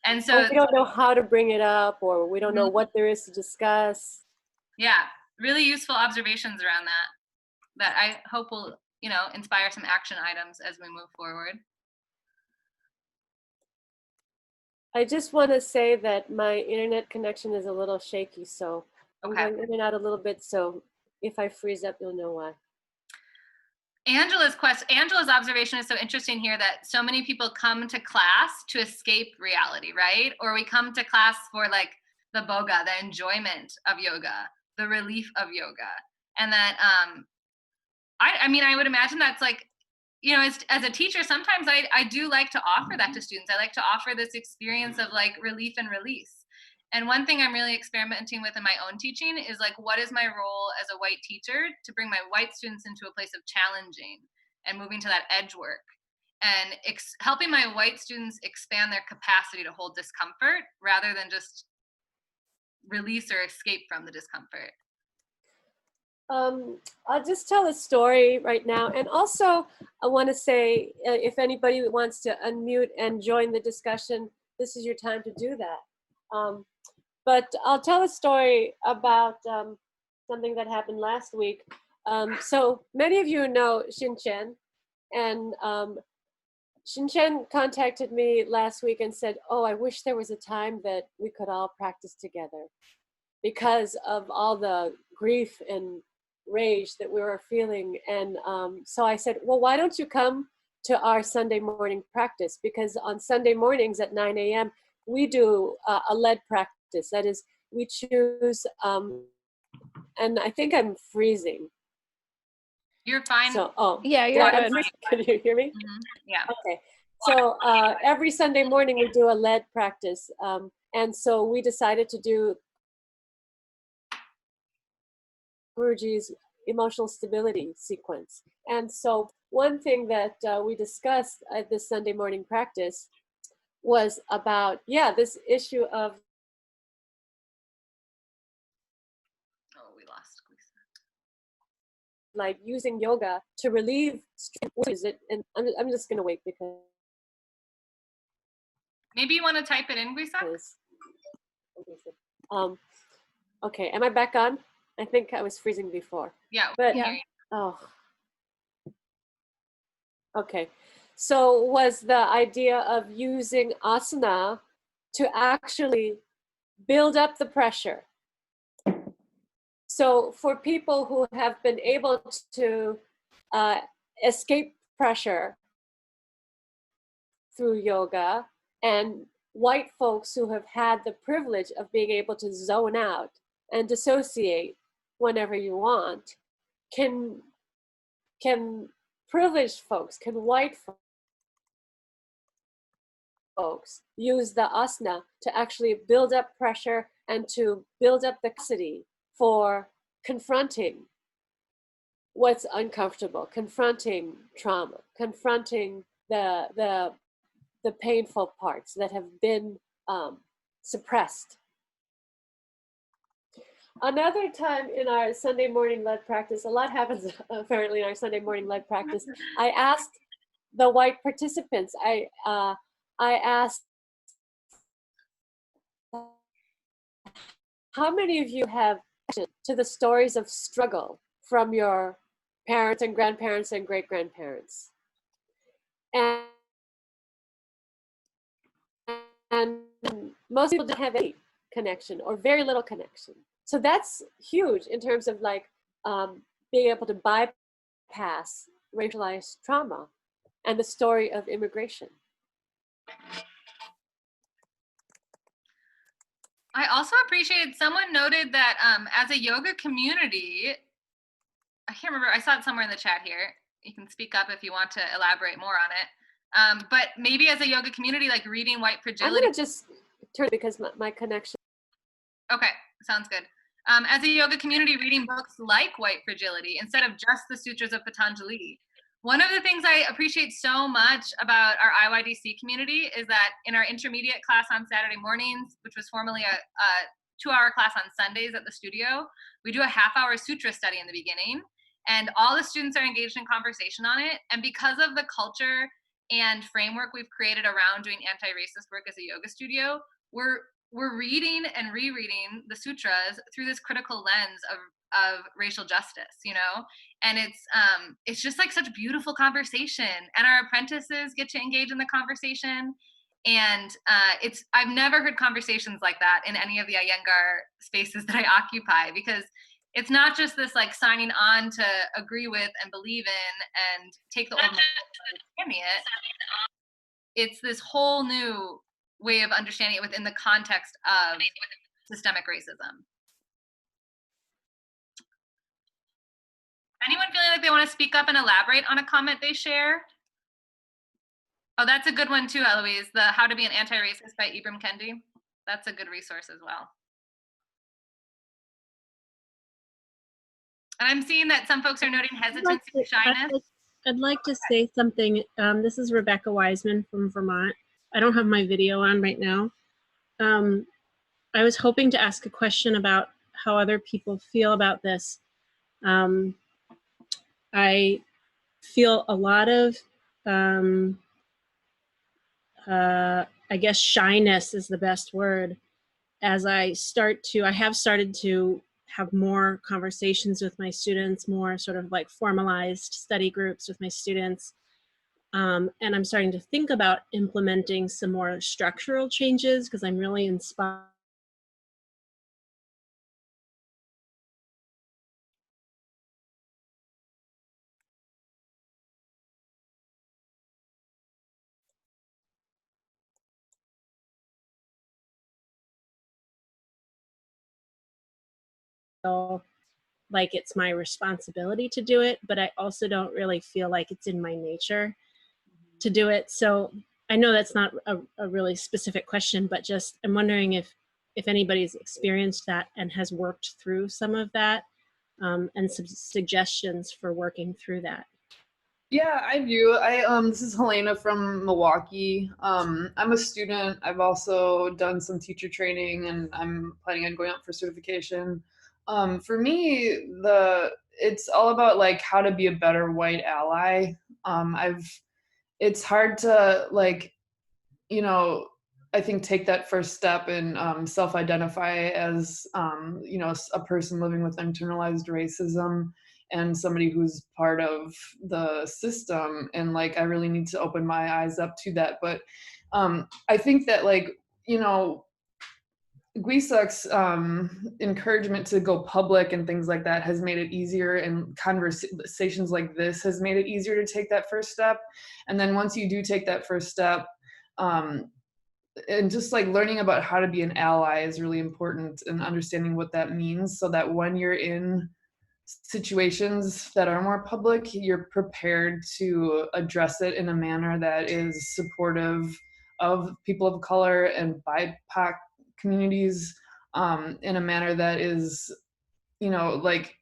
Speaker 3: And so
Speaker 1: we don't know how to bring it up, or we don't know what there is to discuss.
Speaker 3: Yeah, really useful observations around that I hope will, inspire some action items as we move forward.
Speaker 1: I just want to say that my internet connection is a little shaky, so I'm going in and out a little bit, so if I freeze up, you'll know why.
Speaker 3: Angela's observation is so interesting here, that so many people come to class to escape reality, right? Or we come to class for like the boga, the enjoyment of yoga, the relief of yoga. And that, I would imagine that's like, as a teacher, sometimes I do like to offer that to students. I like to offer this experience of like relief and release. And one thing I'm really experimenting with in my own teaching is like, what is my role as a white teacher to bring my white students into a place of challenging and moving to that edge work, and helping my white students expand their capacity to hold discomfort rather than just release or escape from the discomfort.
Speaker 1: I'll just tell a story right now. And also, I want to say, if anybody wants to unmute and join the discussion, this is your time to do that. But I'll tell a story about something that happened last week. So many of you know Xinchen, and Xinchen contacted me last week and said, oh, I wish there was a time that we could all practice together because of all the grief and rage that we were feeling. And so I said, well, why don't you come to our Sunday morning practice? Because on Sunday mornings at 9 a.m., we do a lead practice. That is, we choose, and I think I'm freezing.
Speaker 3: You're fine.
Speaker 1: So,
Speaker 2: yeah, you're good.
Speaker 1: Can you hear me?
Speaker 3: Mm-hmm. Yeah.
Speaker 1: Okay. So every Sunday morning we do a lead practice. And so we decided to do Guruji's emotional stability sequence. And so one thing that we discussed at this Sunday morning practice was about, this issue of like using yoga to relieve stress. And I'm just gonna wait because
Speaker 3: maybe you want to type it in, Guisa?
Speaker 1: Okay, am I back on? I think I was freezing before.
Speaker 3: Yeah.
Speaker 1: But okay. So was the idea of using asana to actually build up the pressure. So for people who have been able to escape pressure through yoga, and white folks who have had the privilege of being able to zone out and dissociate whenever you want, can privileged folks, can white folks use the asana to actually build up pressure and to build up the capacity for confronting what's uncomfortable, confronting trauma, confronting the painful parts that have been suppressed. Another time in our Sunday morning lead practice, a lot happens apparently in our Sunday morning lead practice. I asked the white participants, I asked, how many of you have to the stories of struggle from your parents and grandparents and great-grandparents? And most people didn't have any connection or very little connection. So that's huge in terms of like being able to bypass racialized trauma and the story of immigration.
Speaker 3: I also appreciated, someone noted that as a yoga community, I can't remember, I saw it somewhere in the chat here, you can speak up if you want to elaborate more on it. But maybe as a yoga community, like reading White
Speaker 1: I'm
Speaker 3: Fragility.
Speaker 1: gonna just turn because my connection.
Speaker 3: Okay, sounds good. As a yoga community, reading books like White Fragility instead of just the Sutras of Patanjali. One of the things I appreciate so much about our IYDC community is that in our intermediate class on Saturday mornings, which was formerly a 2-hour class on Sundays at the studio, we do a half-hour sutra study in the beginning, and all the students are engaged in conversation on it. And because of the culture and framework we've created around doing anti-racist work as a yoga studio, we're reading and rereading the sutras through this critical lens of racial justice, you know, and it's just like such beautiful conversation, and our apprentices get to engage in the conversation, and I've never heard conversations like that in any of the Iyengar spaces that I occupy, because it's not just this like signing on to agree with and believe in and take the old understanding it. It's this whole new way of understanding it within the context of systemic racism. Anyone feeling like they want to speak up and elaborate on a comment they share? Oh, that's a good one too, Eloise. The How to Be an Anti-Racist by Ibram Kendi. That's a good resource as well. And I'm seeing that some folks are noting hesitancy, shyness.
Speaker 5: I'd like to say something. This is Rebecca Wiseman from Vermont. I don't have my video on right now. I was hoping to ask a question about how other people feel about this. I feel a lot of, I guess shyness is the best word, as I have started to have more conversations with my students, more sort of like formalized study groups with my students. And I'm starting to think about implementing some more structural changes because I'm really inspired. Like it's my responsibility to do it, but I also don't really feel like it's in my nature to do it. So I know that's not a really specific question, but just I'm wondering if anybody's experienced that and has worked through some of that, and some suggestions for working through that.
Speaker 6: Yeah, I do. This is Helena from Milwaukee. I'm a student. I've also done some teacher training, and I'm planning on going out for certification. For me, it's all about like how to be a better white ally. It's hard to like, you know, I think take that first step and self-identify as, you know, a person living with internalized racism and somebody who's part of the system. And like, I really need to open my eyes up to that. But I think that like, you know, Guisak's encouragement to go public and things like that has made it easier, and conversations like this has made it easier to take that first step. And then once you do take that first step, and just like learning about how to be an ally is really important, and understanding what that means so that when you're in situations that are more public, you're prepared to address it in a manner that is supportive of people of color and BIPOC communities, in a manner that is, you know, like,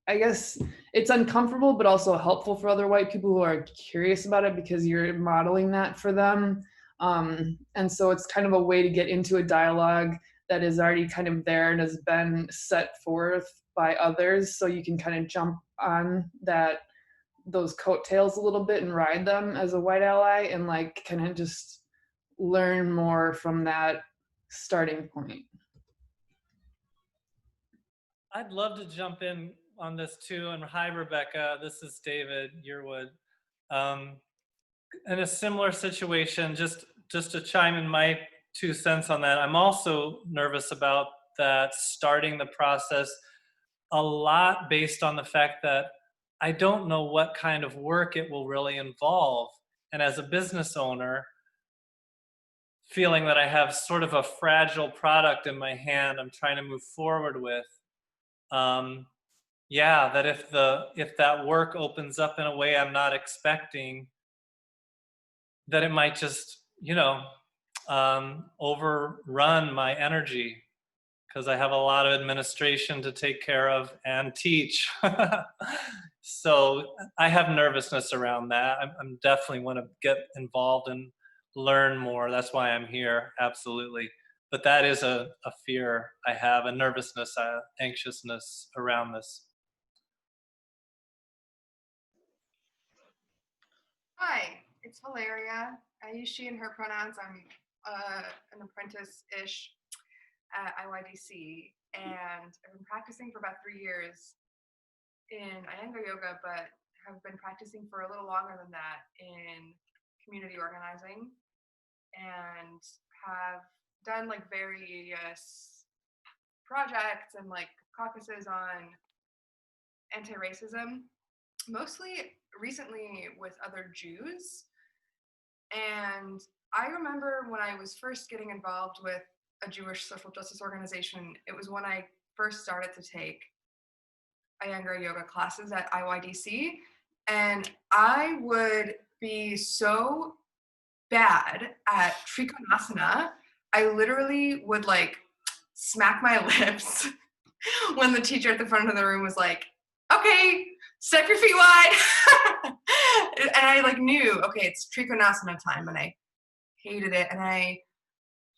Speaker 6: I guess it's uncomfortable, but also helpful for other white people who are curious about it because you're modeling that for them. And so it's kind of a way to get into a dialogue that is already kind of there and has been set forth by others. So you can kind of jump on those coattails a little bit and ride them as a white ally, and like kind of just learn more from that starting point.
Speaker 4: I'd love to jump in on this too. And hi, Rebecca. This is David Yearwood. In a similar situation, just to chime in my 2 cents on that, I'm also nervous about that, starting the process a lot based on the fact that I don't know what kind of work it will really involve. And as a business owner, feeling that I have sort of a fragile product in my hand I'm trying to move forward with, yeah, that if that work opens up in a way I'm not expecting, that it might just, overrun my energy, because I have a lot of administration to take care of and teach. So I have nervousness around that. I'm definitely want to get involved and learn more. That's why I'm here, absolutely. But that is a fear I have, a nervousness, anxiousness around this.
Speaker 7: Hi, it's Valeria. I use she and her pronouns. I'm an apprentice-ish at IYDC, and I've been practicing for about 3 years in Iyengar yoga, but have been practicing for a little longer than that in community organizing, and have done like various projects and like caucuses on anti-racism, mostly recently with other Jews. And I remember when I was first getting involved with a Jewish social justice organization, it was when I first started to take Iyengar yoga classes at IYDC. And I would be so bad at Trikonasana, I literally would like smack my lips when the teacher at the front of the room was like, okay, step your feet wide. And I like knew, okay, it's Trikonasana time, and I hated it. And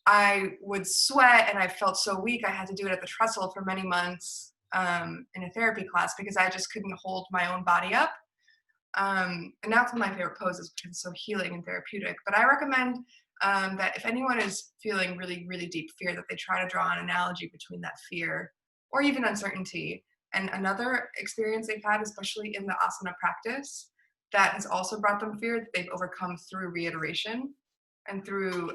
Speaker 7: I would sweat, and I felt so weak. I had to do it at the trestle for many months in a therapy class because I just couldn't hold my own body up. And now it's one of my favorite poses because it's so healing and therapeutic. But I recommend that if anyone is feeling really, really deep fear, that they try to draw an analogy between that fear or even uncertainty and another experience they've had, especially in the asana practice, that has also brought them fear that they've overcome through reiteration and through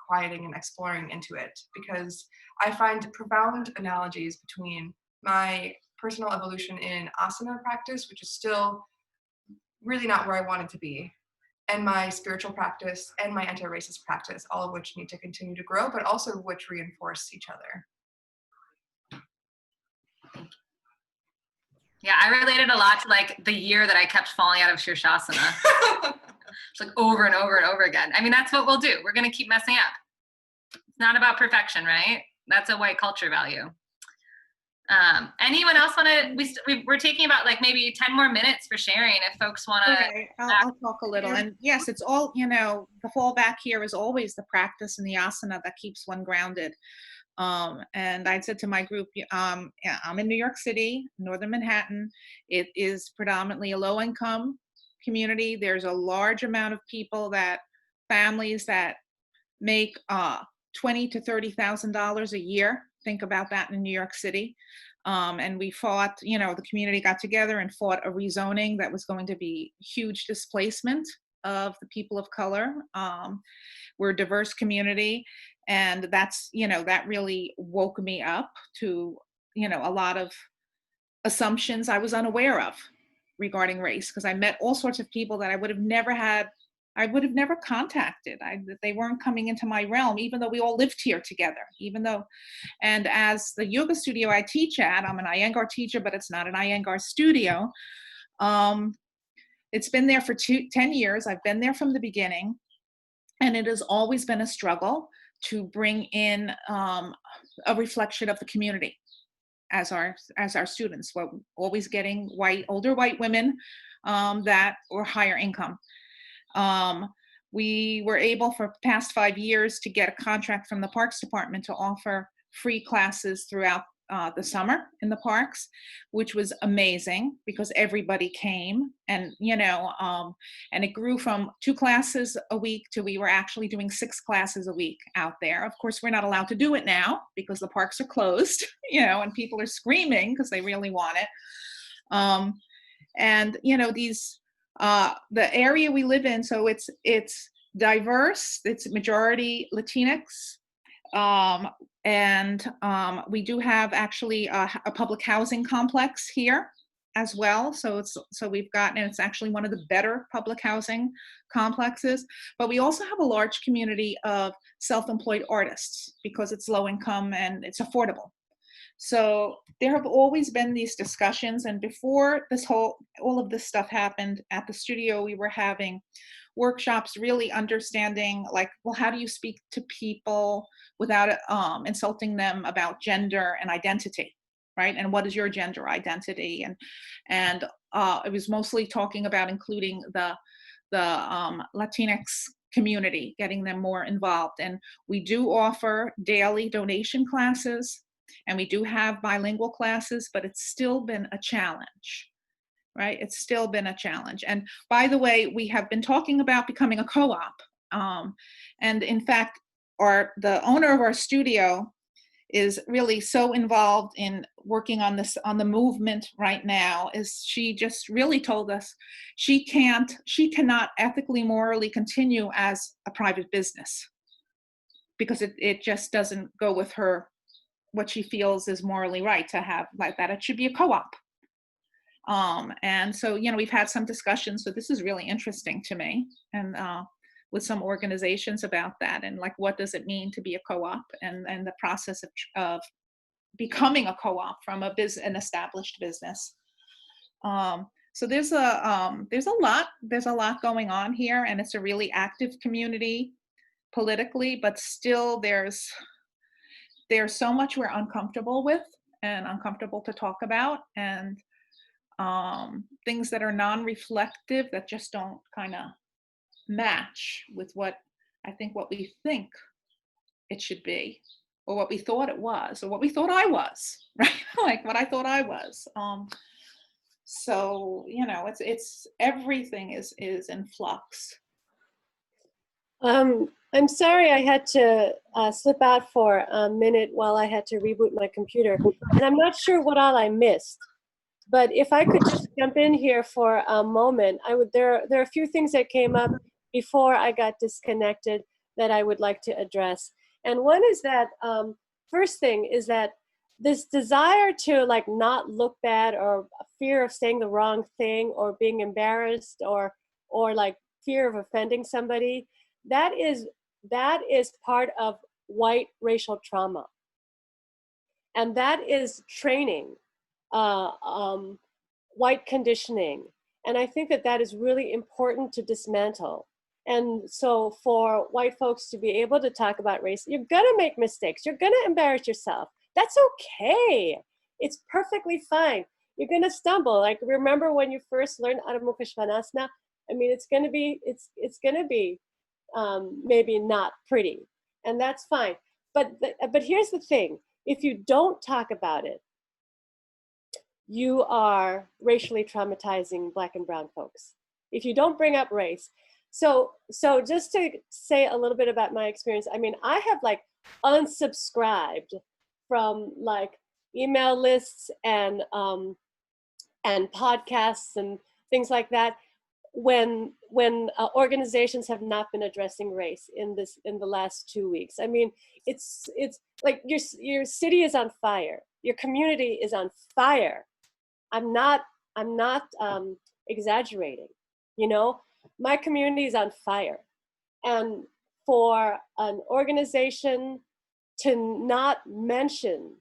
Speaker 7: quieting and exploring into it. Because I find profound analogies between my personal evolution in asana practice, which is still really not where I wanted to be, and my spiritual practice and my anti-racist practice, all of which need to continue to grow, but also which reinforce each other.
Speaker 3: Yeah, I related a lot to like the year that I kept falling out of Shirshasana. It's like over and over and over again. I mean, that's what we'll do. We're going to keep messing up. It's not about perfection, right? That's a white culture value. Anyone else want to, we're taking about like maybe 10 more minutes for sharing if folks want to.
Speaker 8: Okay, I'll talk a little. And yes, it's all, the fallback here is always the practice and the asana that keeps one grounded. And I said to my group, I'm in New York City, Northern Manhattan. It is predominantly a low income community. There's a large amount of people families that make $20,000 to $30,000 a year. Think about that in New York City. And we fought, the community got together and fought a rezoning that was going to be huge displacement of the people of color. We're a diverse community, and that's, that really woke me up to, a lot of assumptions I was unaware of regarding race, because I met all sorts of people that I would have never contacted. They weren't coming into my realm, even though we all lived here together, and as the yoga studio I teach at, I'm an Iyengar teacher, but it's not an Iyengar studio. It's been there for 10 years. I've been there from the beginning, and it has always been a struggle to bring in a reflection of the community as our students. We're always getting older white women that were higher income. We were able for the past 5 years to get a contract from the Parks Department to offer free classes throughout the summer in the parks, which was amazing because everybody came, and and it grew from 2 classes a week to we were actually doing 6 classes a week out there. Of course, we're not allowed to do it now because the parks are closed, and people are screaming because they really want it. And these the area we live in, so it's diverse, it's majority Latinx, and we do have actually a public housing complex here as well. So we've gotten, and it's actually one of the better public housing complexes, but we also have a large community of self-employed artists because it's low income and it's affordable. So there have always been these discussions, and before all of this stuff happened at the studio, we were having workshops really understanding, like, well, how do you speak to people without insulting them about gender and identity, right? And what is your gender identity? And it was mostly talking about including the Latinx community, getting them more involved. And we do offer daily donation classes, and we do have bilingual classes, but it's still been a challenge, right? It's still been a challenge. And by the way, we have been talking about becoming a co-op. And in fact, the owner of our studio is really so involved in working on the movement right now, is she just really told us she cannot ethically, morally continue as a private business, because it just doesn't go with her, what she feels is morally right to have like that. It should be a co-op. And so, we've had some discussions, so this is really interesting to me, and with some organizations about that, and like, what does it mean to be a co-op, and the process of becoming a co-op from an established business. So there's a lot going on here, and it's a really active community politically, but still there's so much we're uncomfortable with and uncomfortable to talk about, and things that are non-reflective, that just don't kind of match with what we think it should be, or what we thought it was, or what we thought I was, right? Like what I thought I was. So it's everything is in flux.
Speaker 1: I'm sorry I had to slip out for a minute while I had to reboot my computer, and I'm not sure what all I missed. But if I could just jump in here for a moment, there are a few things that came up before I got disconnected that I would like to address. And one is that, first thing is that this desire to like not look bad, or fear of saying the wrong thing, or being embarrassed, or like fear of offending somebody, that is part of white racial trauma. And that is training. White conditioning. And I think that is really important to dismantle. And so for white folks to be able to talk about race, you're gonna make mistakes, you're gonna embarrass yourself. That's okay. It's perfectly fine. You're gonna stumble. Like, remember when you first learned Adho Mukha Svanasana? I mean, it's gonna be maybe not pretty, and that's fine. But here's the thing: if you don't talk about it, you are racially traumatizing Black and brown folks. If you don't bring up race. So just to say a little bit about my experience, I mean, I have like unsubscribed from like email lists and podcasts and things like that when organizations have not been addressing race in the last 2 weeks. I mean, it's like your city is on fire, your community is on fire. I'm not exaggerating, my community is on fire. And for an organization to not mention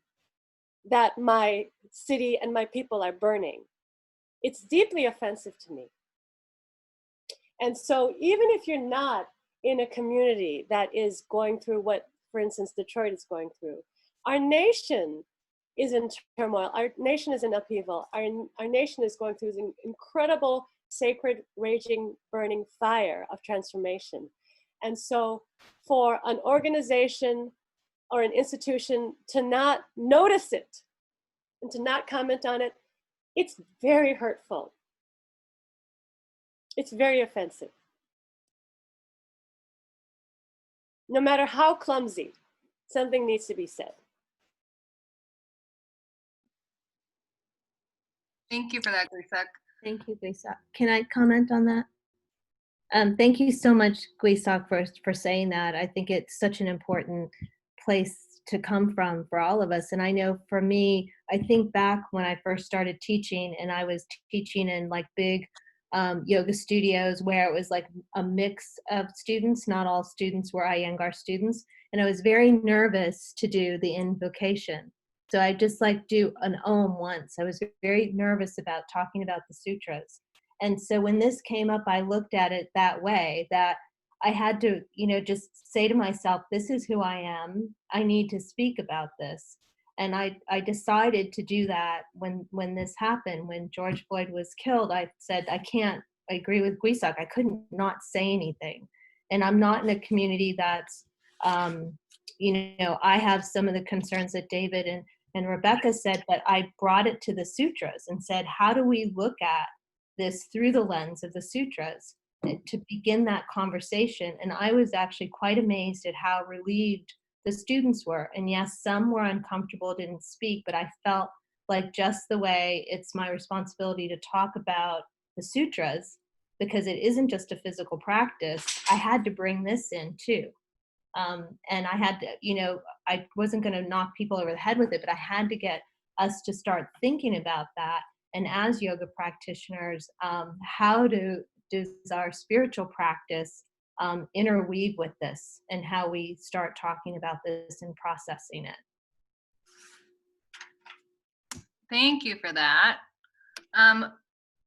Speaker 1: that my city and my people are burning, it's deeply offensive to me. And so even if you're not in a community that is going through what, for instance, Detroit is going through, our nation is in turmoil. Our nation is in upheaval. Our nation is going through an incredible, sacred, raging, burning fire of transformation. And so for an organization or an institution to not notice it and to not comment on it, it's very hurtful. It's very offensive. No matter how clumsy, something needs to be said.
Speaker 3: Thank you for that, Gwisak.
Speaker 9: Thank you, Gwisak. Can I comment on that? Thank you so much, Gwisak, for saying that. I think it's such an important place to come from for all of us. And I know for me, I think back when I first started teaching, and I was teaching in like big yoga studios where it was like a mix of students. Not all students were Iyengar students. And I was very nervous to do the invocation So I just like do an Om once. I was very nervous about talking about the sutras. And so when this came up, I looked at it that way, that I had to, just say to myself, this is who I am. I need to speak about this. And I decided to do that when this happened, when George Floyd was killed. I said, I agree with Gwisak. I couldn't not say anything. And I'm not in a community that's, I have some of the concerns that David and Rebecca said, but I brought it to the sutras and said, how do we look at this through the lens of the sutras to begin that conversation? And I was actually quite amazed at how relieved the students were. And yes, some were uncomfortable, didn't speak, but I felt like just the way it's my responsibility to talk about the sutras, because it isn't just a physical practice, I had to bring this in too. And I had to, I wasn't going to knock people over the head with it, but I had to get us to start thinking about that. And as yoga practitioners, how does our spiritual practice interweave with this, and how we start talking about this and processing it.
Speaker 3: Thank you for that.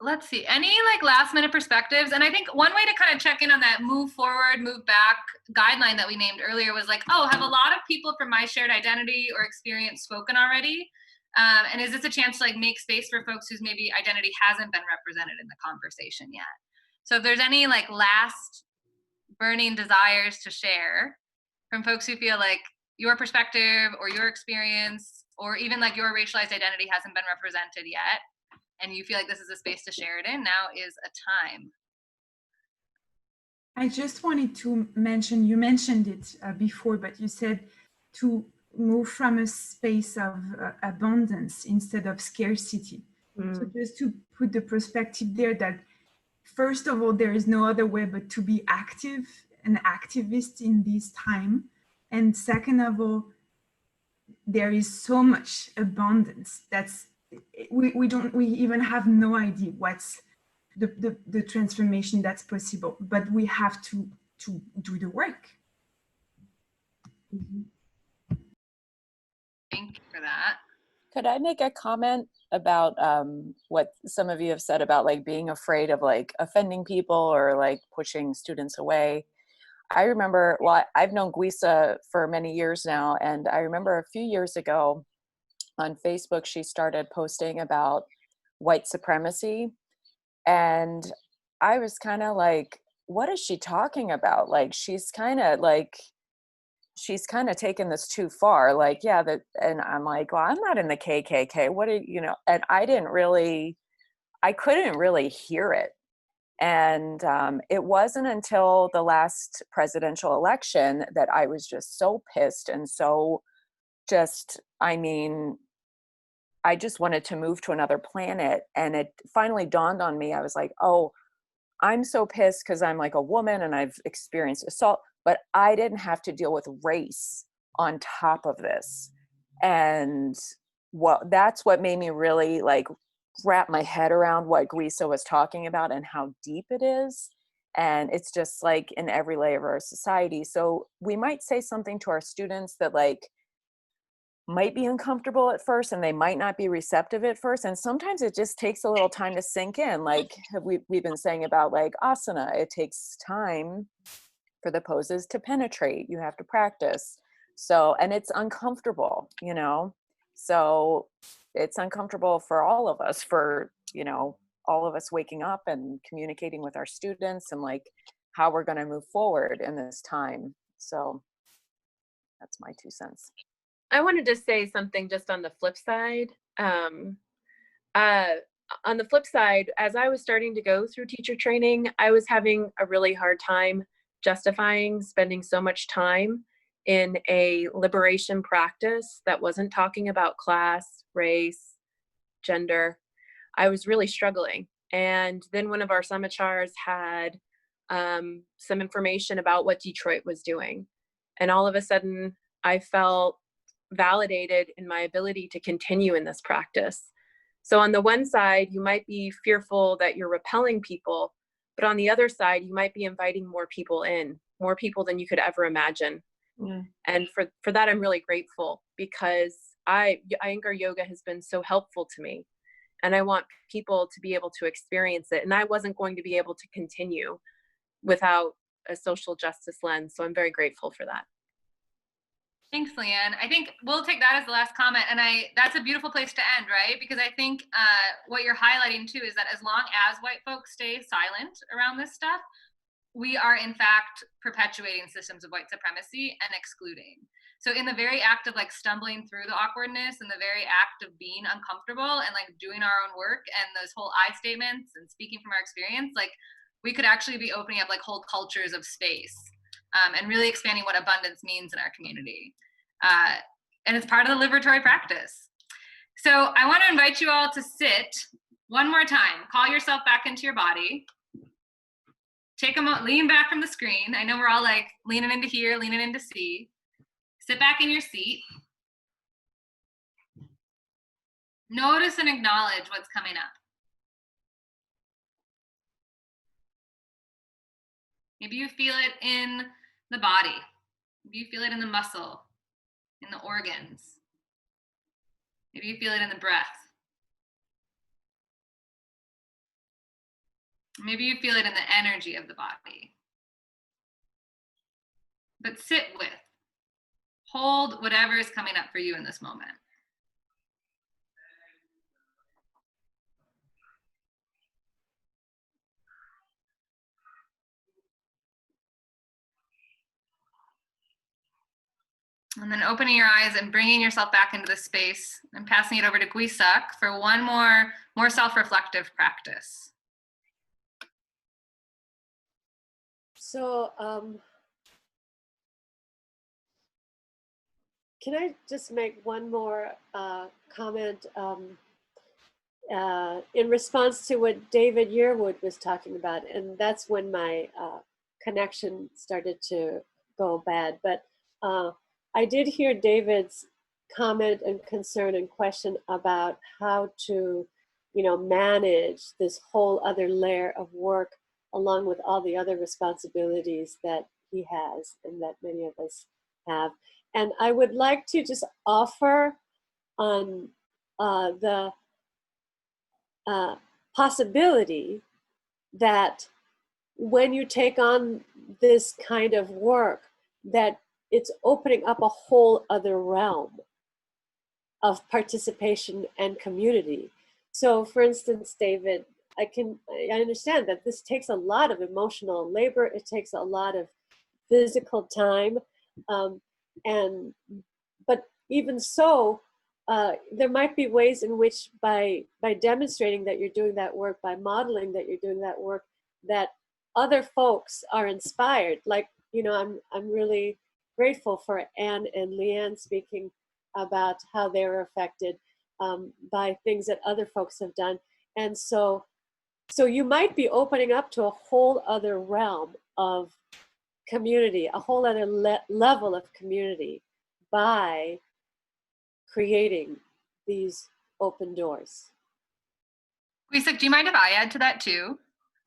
Speaker 3: Let's see, any last minute perspectives? And I think one way to kind of check in on that move forward, move back guideline that we named earlier was have a lot of people from my shared identity or experience spoken already? And is this a chance to make space for folks whose maybe identity hasn't been represented in the conversation yet? So if there's any last burning desires to share from folks who feel like your perspective or your experience or even your racialized identity hasn't been represented yet, and you feel like this is a space to share it in, now is a time.
Speaker 10: I just wanted to mention, you mentioned it before, but you said to move from a space of abundance instead of scarcity. So just to put the perspective there that first of all, there is no other way but to be active, an activist in this time. And second of all, there is so much abundance that's we even have no idea what's the transformation that's possible, but we have to do the work.
Speaker 3: Thank you for that.
Speaker 11: Could I make a comment about what some of you have said about being afraid of offending people or pushing students away? I remember, well, I've known Gwisa for many years now, and I remember a few years ago on Facebook, she started posting about white supremacy. And I was kind of what is she talking about? She's kind of taken this too far. And I'm well, I'm not in the KKK. What are and I couldn't really hear it. And it wasn't until the last presidential election that I was just so pissed and so I just wanted to move to another planet. And it finally dawned on me. I was oh, I'm so pissed because I'm a woman and I've experienced assault, but I didn't have to deal with race on top of this. And that's what made me really wrap my head around what Gwisa was talking about and how deep it is. And it's just in every layer of our society. So we might say something to our students that might be uncomfortable at first, and they might not be receptive at first. And sometimes it just takes a little time to sink in. We've been saying about asana, it takes time for the poses to penetrate. You have to practice. So, and it's uncomfortable, so it's uncomfortable for all of us, all of us waking up and communicating with our students and how we're going to move forward in this time. So that's my 2 cents.
Speaker 12: I wanted to say something just on the flip side. On the flip side, as I was starting to go through teacher training, I was having a really hard time justifying spending so much time in a liberation practice that wasn't talking about class, race, gender. I was really struggling. And then one of our samachars had some information about what Detroit was doing. And all of a sudden, I felt validated in my ability to continue in this practice. So on the one side, you might be fearful that you're repelling people, but on the other side, you might be inviting more people in, more people than you could ever imagine. And for that, I'm really grateful, because Iyengar yoga has been so helpful to me, and I want people to be able to experience it. And I wasn't going to be able to continue without a social justice lens. So I'm very grateful for that.
Speaker 3: Thanks, Leanne. I think we'll take that as the last comment, and that's a beautiful place to end, right? Because I think what you're highlighting too is that as long as white folks stay silent around this stuff, we are in fact perpetuating systems of white supremacy and excluding. So in the very act of like stumbling through the awkwardness and the very act of being uncomfortable and like doing our own work and those whole I statements and speaking from our experience, like we could actually be opening up like whole cultures of space. And really expanding what abundance means in our community. And it's part of the liberatory practice. So I want to invite you all to sit one more time. Call yourself back into your body. Take a moment, lean back from the screen. I know we're all like leaning into here, leaning into C. Sit back in your seat. Notice and acknowledge what's coming up. Maybe you feel it in the body. Maybe you feel it in the muscle, in the organs. Maybe you feel it in the breath. Maybe you feel it in the energy of the body. But sit with, hold whatever is coming up for you in this moment. And then opening your eyes and bringing yourself back into the space and passing it over to Gwisak for one more self-reflective practice.
Speaker 1: So, can I just make one more comment in response to what David Yearwood was talking about? And that's when my connection started to go bad. But I did hear David's comment and concern and question about how to, manage this whole other layer of work along with all the other responsibilities that he has and that many of us have. And I would like to just offer on the possibility that when you take on this kind of work, that it's opening up a whole other realm of participation and community. So for instance, David, I understand that this takes a lot of emotional labor. It takes a lot of physical time. But even so, there might be ways in which by demonstrating that you're doing that work, by modeling that you're doing that work, that other folks are inspired. Like, I'm really grateful for Anne and Leanne speaking about how they were affected by things that other folks have done. And so you might be opening up to a whole other realm of community, a whole other level of community by creating these open doors.
Speaker 3: Gwisak, do you mind if I add to that too?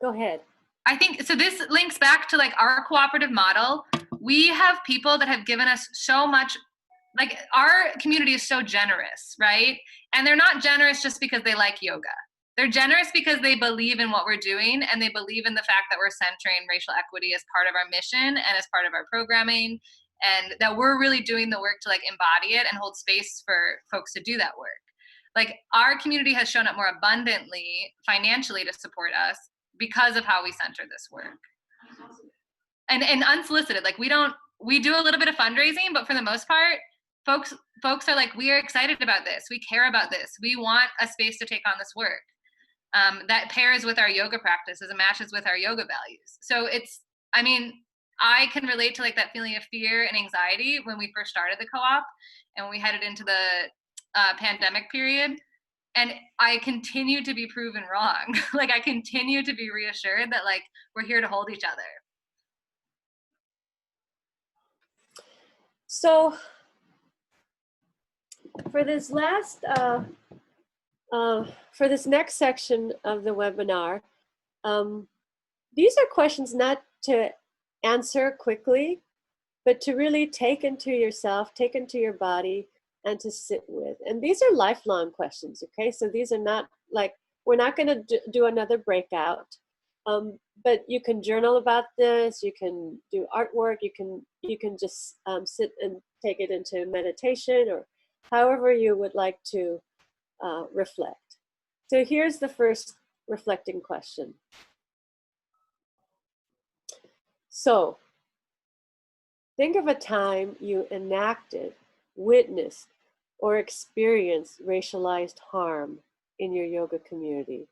Speaker 1: Go ahead.
Speaker 3: I think, so this links back to like our cooperative model. We have people that have given us so much, like our community is so generous, right? And they're not generous just because they like yoga. They're generous because they believe in what we're doing, and they believe in the fact that we're centering racial equity as part of our mission and as part of our programming, and that we're really doing the work to like embody it and hold space for folks to do that work. Like our community has shown up more abundantly financially to support us because of how we center this work. And unsolicited, like we do a little bit of fundraising, but for the most part, folks are like, we are excited about this. We care about this. We want a space to take on this work. That pairs with our yoga practices and matches with our yoga values. So I can relate to like that feeling of fear and anxiety when we first started the co-op and when we headed into the pandemic period. And I continue to be proven wrong. Like I continue to be reassured that like we're here to hold each other.
Speaker 1: So for this for this next section of the webinar, these are questions not to answer quickly, but to really take into yourself, take into your body, and to sit with. And these are lifelong questions, okay? So these are not like, we're not going to do another breakout, but you can journal about this, you can do artwork, you can just sit and take it into meditation, or however you would like to reflect. So here's the first reflecting question. So think of a time you enacted, witnessed, or experienced racialized harm in your yoga community,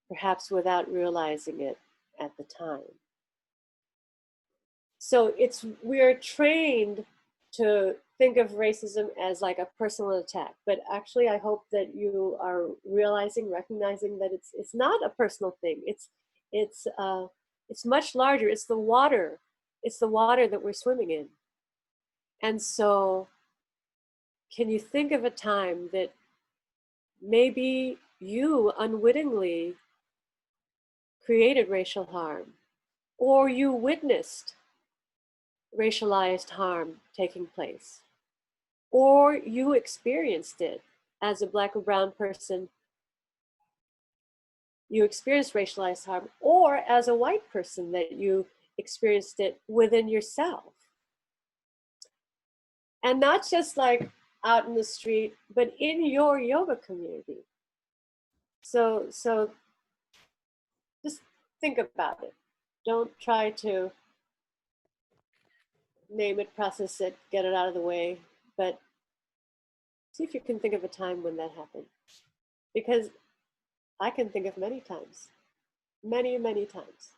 Speaker 1: perhaps without realizing it at the time. So we're trained to think of racism as like a personal attack, but actually I hope that you are recognizing that it's not a personal thing. It's much larger. It's the water that we're swimming in. And so can you think of a time that maybe you unwittingly created racial harm, or you witnessed racialized harm taking place, or you experienced it as a Black or brown person, you experienced racialized harm, or as a white person that you experienced it within yourself. And not just like out in the street, but in your yoga community. So just think about it. Don't try to name it, process it, get it out of the way, but see if you can think of a time when that happened. Because I can think of many times, many, many times,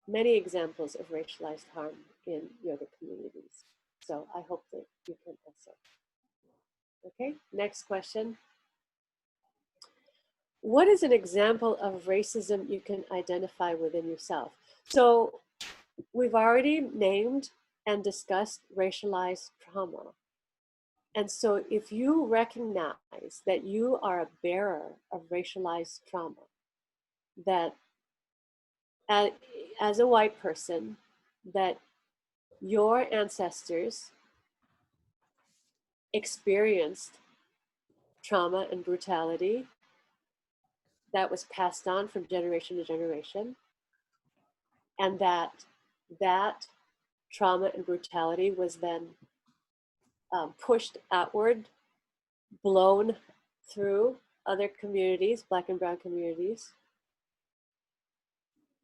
Speaker 1: many examples of racialized harm in yoga communities. So I hope that you can also. Okay, next question. What is an example of racism you can identify within yourself? So we've already named and discussed racialized trauma. And so if you recognize that you are a bearer of racialized trauma, that as a white person, that your ancestors experienced trauma and brutality that was passed on from generation to generation, and that trauma and brutality was then pushed outward, blown through other communities, Black and brown communities,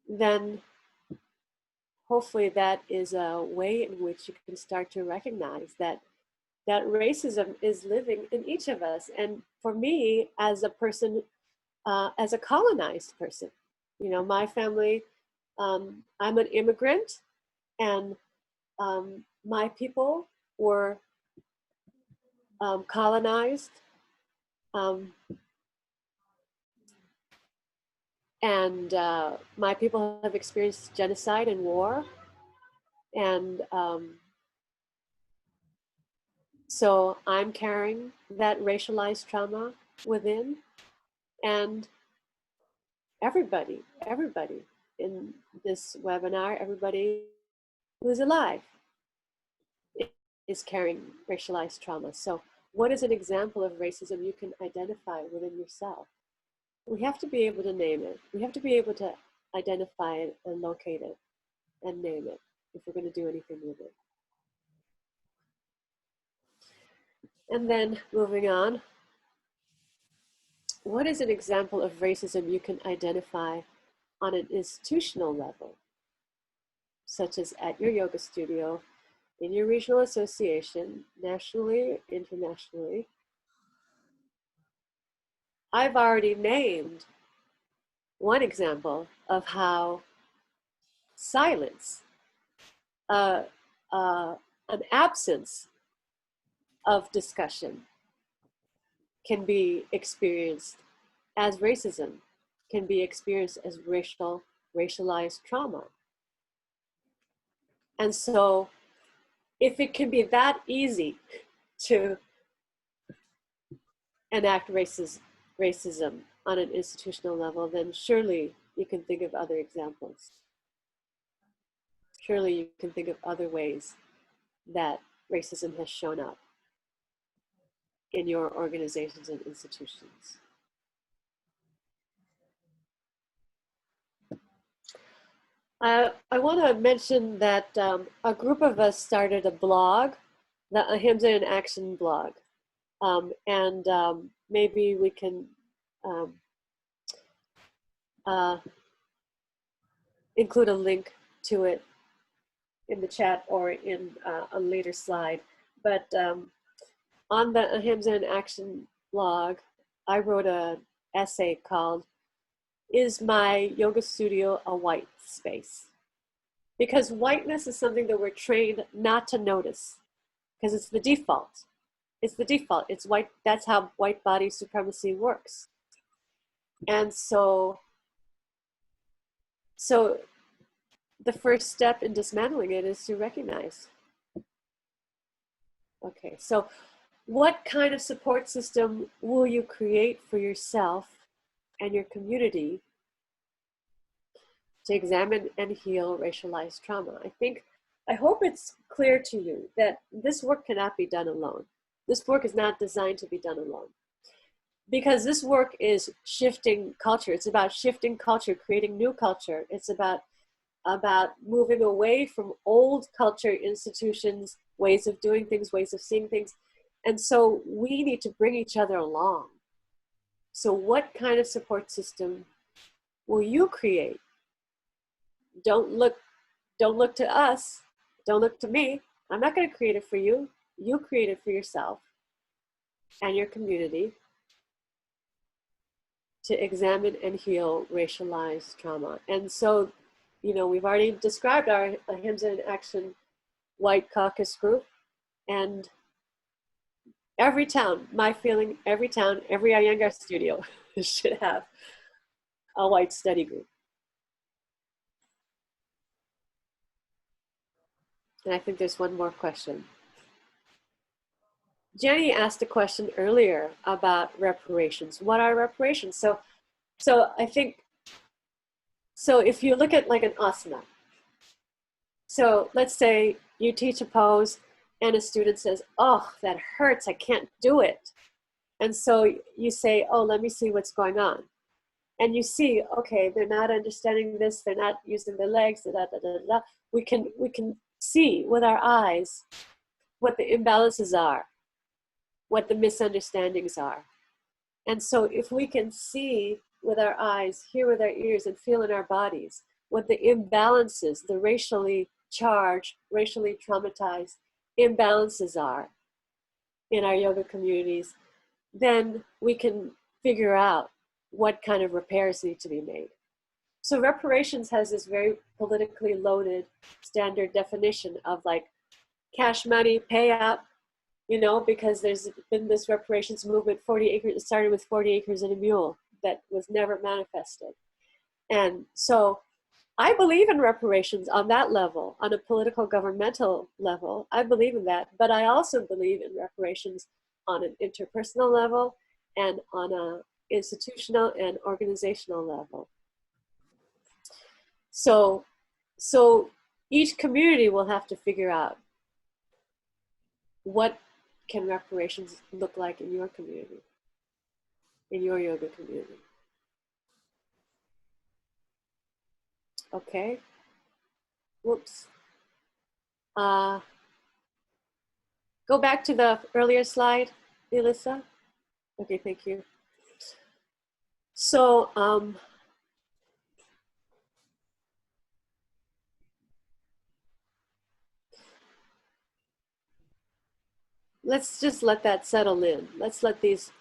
Speaker 1: then hopefully that is a way in which you can start to recognize that racism is living in each of us. And for me, as a person, as a colonized person, you know, my family, I'm an immigrant, and my people were colonized, and my people have experienced genocide and war, and so I'm carrying that racialized trauma within, and everybody in this webinar, everybody who's alive is carrying racialized trauma. So what is an example of racism you can identify within yourself? We have to be able to name it. We have to be able to identify it and locate it and name it if we're going to do anything with it. And then moving on, what is an example of racism you can identify on an institutional level, such as at your yoga studio, in your regional association, nationally, internationally? I've already named one example of how silence, an absence of discussion can be experienced as racism, can be experienced as racialized trauma. And so if it can be that easy to enact racism on an institutional level, then surely you can think of other examples. Surely you can think of other ways that racism has shown up in your organizations and institutions. I want to mention that a group of us started a blog, the Ahimsa in Action blog. Maybe we can include a link to it in the chat or in a later slide. But on the Ahimsa in Action blog, I wrote an essay called, "Is My Yoga Studio a White Space?" Because whiteness is something that we're trained not to notice, because it's the default. It's the default. It's white. That's how white body supremacy works. And so the first step in dismantling it is to recognize. Okay, so what kind of support system will you create for yourself and your community to examine and heal racialized trauma? I hope it's clear to you that this work cannot be done alone. This work is not designed to be done alone. Because this work is shifting culture. It's about shifting culture, creating new culture. It's about moving away from old culture institutions, ways of doing things, ways of seeing things. And so we need to bring each other along. So what kind of support system will you create? Don't look to us. Don't look to me. I'm not going to create it for you. You create it for yourself and your community to examine and heal racialized trauma. And so, you know, we've already described our Ahimsa in Action White Caucus group, and every town, my feeling, every town, every Iyengar studio should have a white study group. And I think there's one more question. Jenny asked a question earlier about reparations. What are reparations? So I think, so if you look at like an asana, so let's say you teach a pose and a student says, "Oh, that hurts, I can't do it." And so you say, "Oh, let me see what's going on." And you see, okay, they're not understanding this, they're not using their legs, da, da, da, da, da. We can see with our eyes what the imbalances are, what the misunderstandings are. And so if we can see with our eyes, hear with our ears, and feel in our bodies what the imbalances, the racially charged, racially traumatized imbalances are in our yoga communities, then we can figure out what kind of repairs need to be made. So reparations has this very politically loaded standard definition of like cash money, pay up, you know, because there's been this reparations movement, 40 acres, it started with 40 acres and a mule that was never manifested. And so I believe in reparations on that level, on a political governmental level. I believe in that, but I also believe in reparations on an interpersonal level and on a institutional and organizational level. So each community will have to figure out what can reparations look like in your community, in your yoga community. Okay. Whoops. Go back to the earlier slide, Elissa. Okay, thank you. So, let's just let that settle in. Let's let these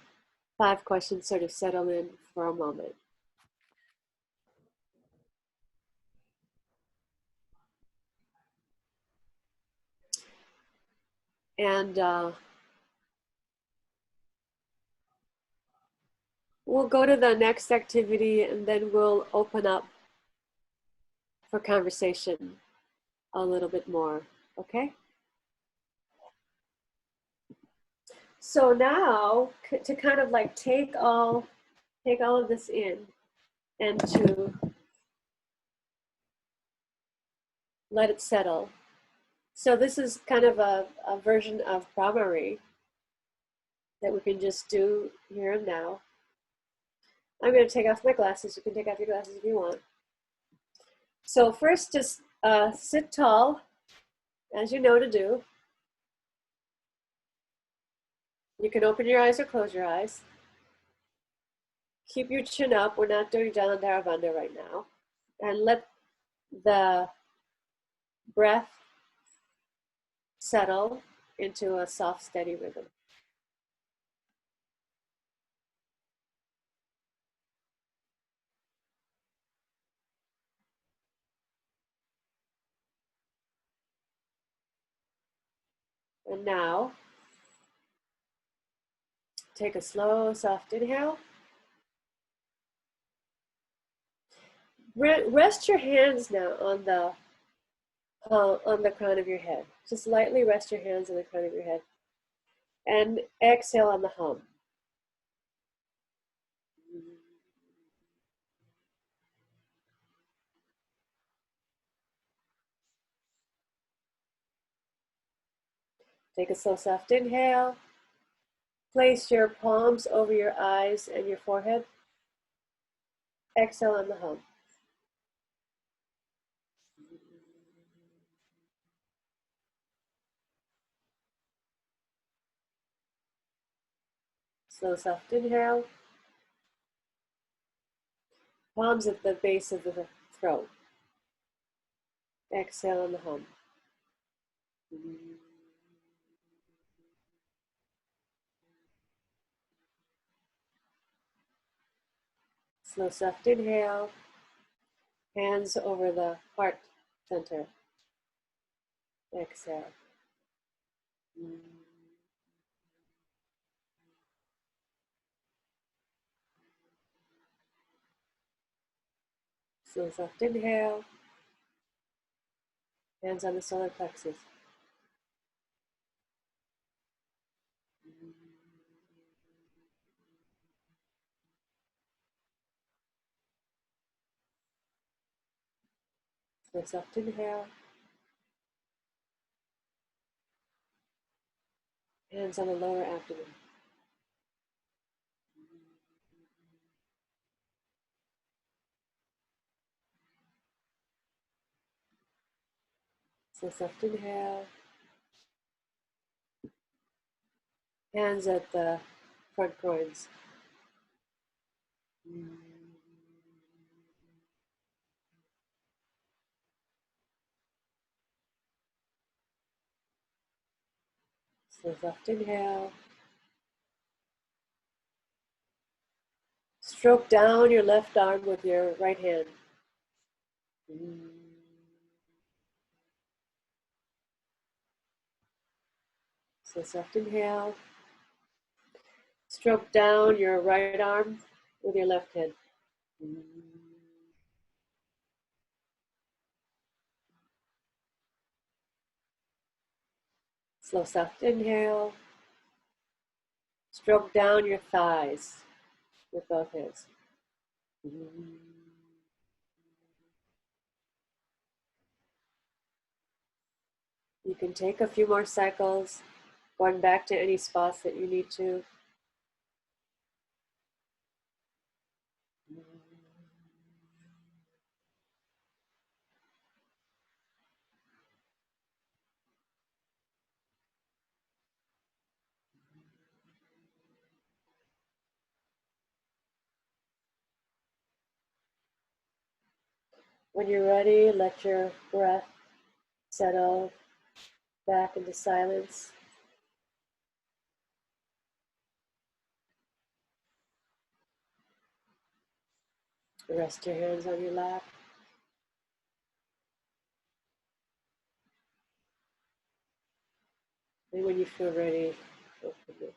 Speaker 1: 5 questions sort of settle in for a moment. And we'll go to the next activity and then we'll open up for conversation a little bit more, okay? So now to kind of like take all of this in and to let it settle. So this is kind of a version of Brahmari that we can just do here and now. I'm going to take off my glasses. You can take off your glasses if you want. So first, just sit tall, as you know to do. You can open your eyes or close your eyes. Keep your chin up. We're not doing Jalandhara Bandha right now. And let the breath settle into a soft, steady rhythm. And now, take a slow, soft inhale. Rest your hands now on the crown of your head. Just lightly rest your hands on the crown of your head. And exhale on the hum. Take a slow, soft inhale. Place your palms over your eyes and your forehead. Exhale on the hum. Slow, soft inhale. Palms at the base of the throat. Exhale on the hum. Slow, soft inhale. Hands over the heart center. Exhale. Slow, soft inhale. Hands on the solar plexus. Slow, soft inhale. Hands on the lower abdomen. Slow, soft inhale. Hands at the front groins. Slow, soft inhale. Stroke down your left arm with your right hand. So soft inhale. Stroke down your right arm with your left hand. Slow, soft inhale. Stroke down your thighs with both hands. You can take a few more cycles, going back to any spots that you need to. When you're ready, let your breath settle back into silence. Rest your hands on your lap. And when you feel ready, open your eyes.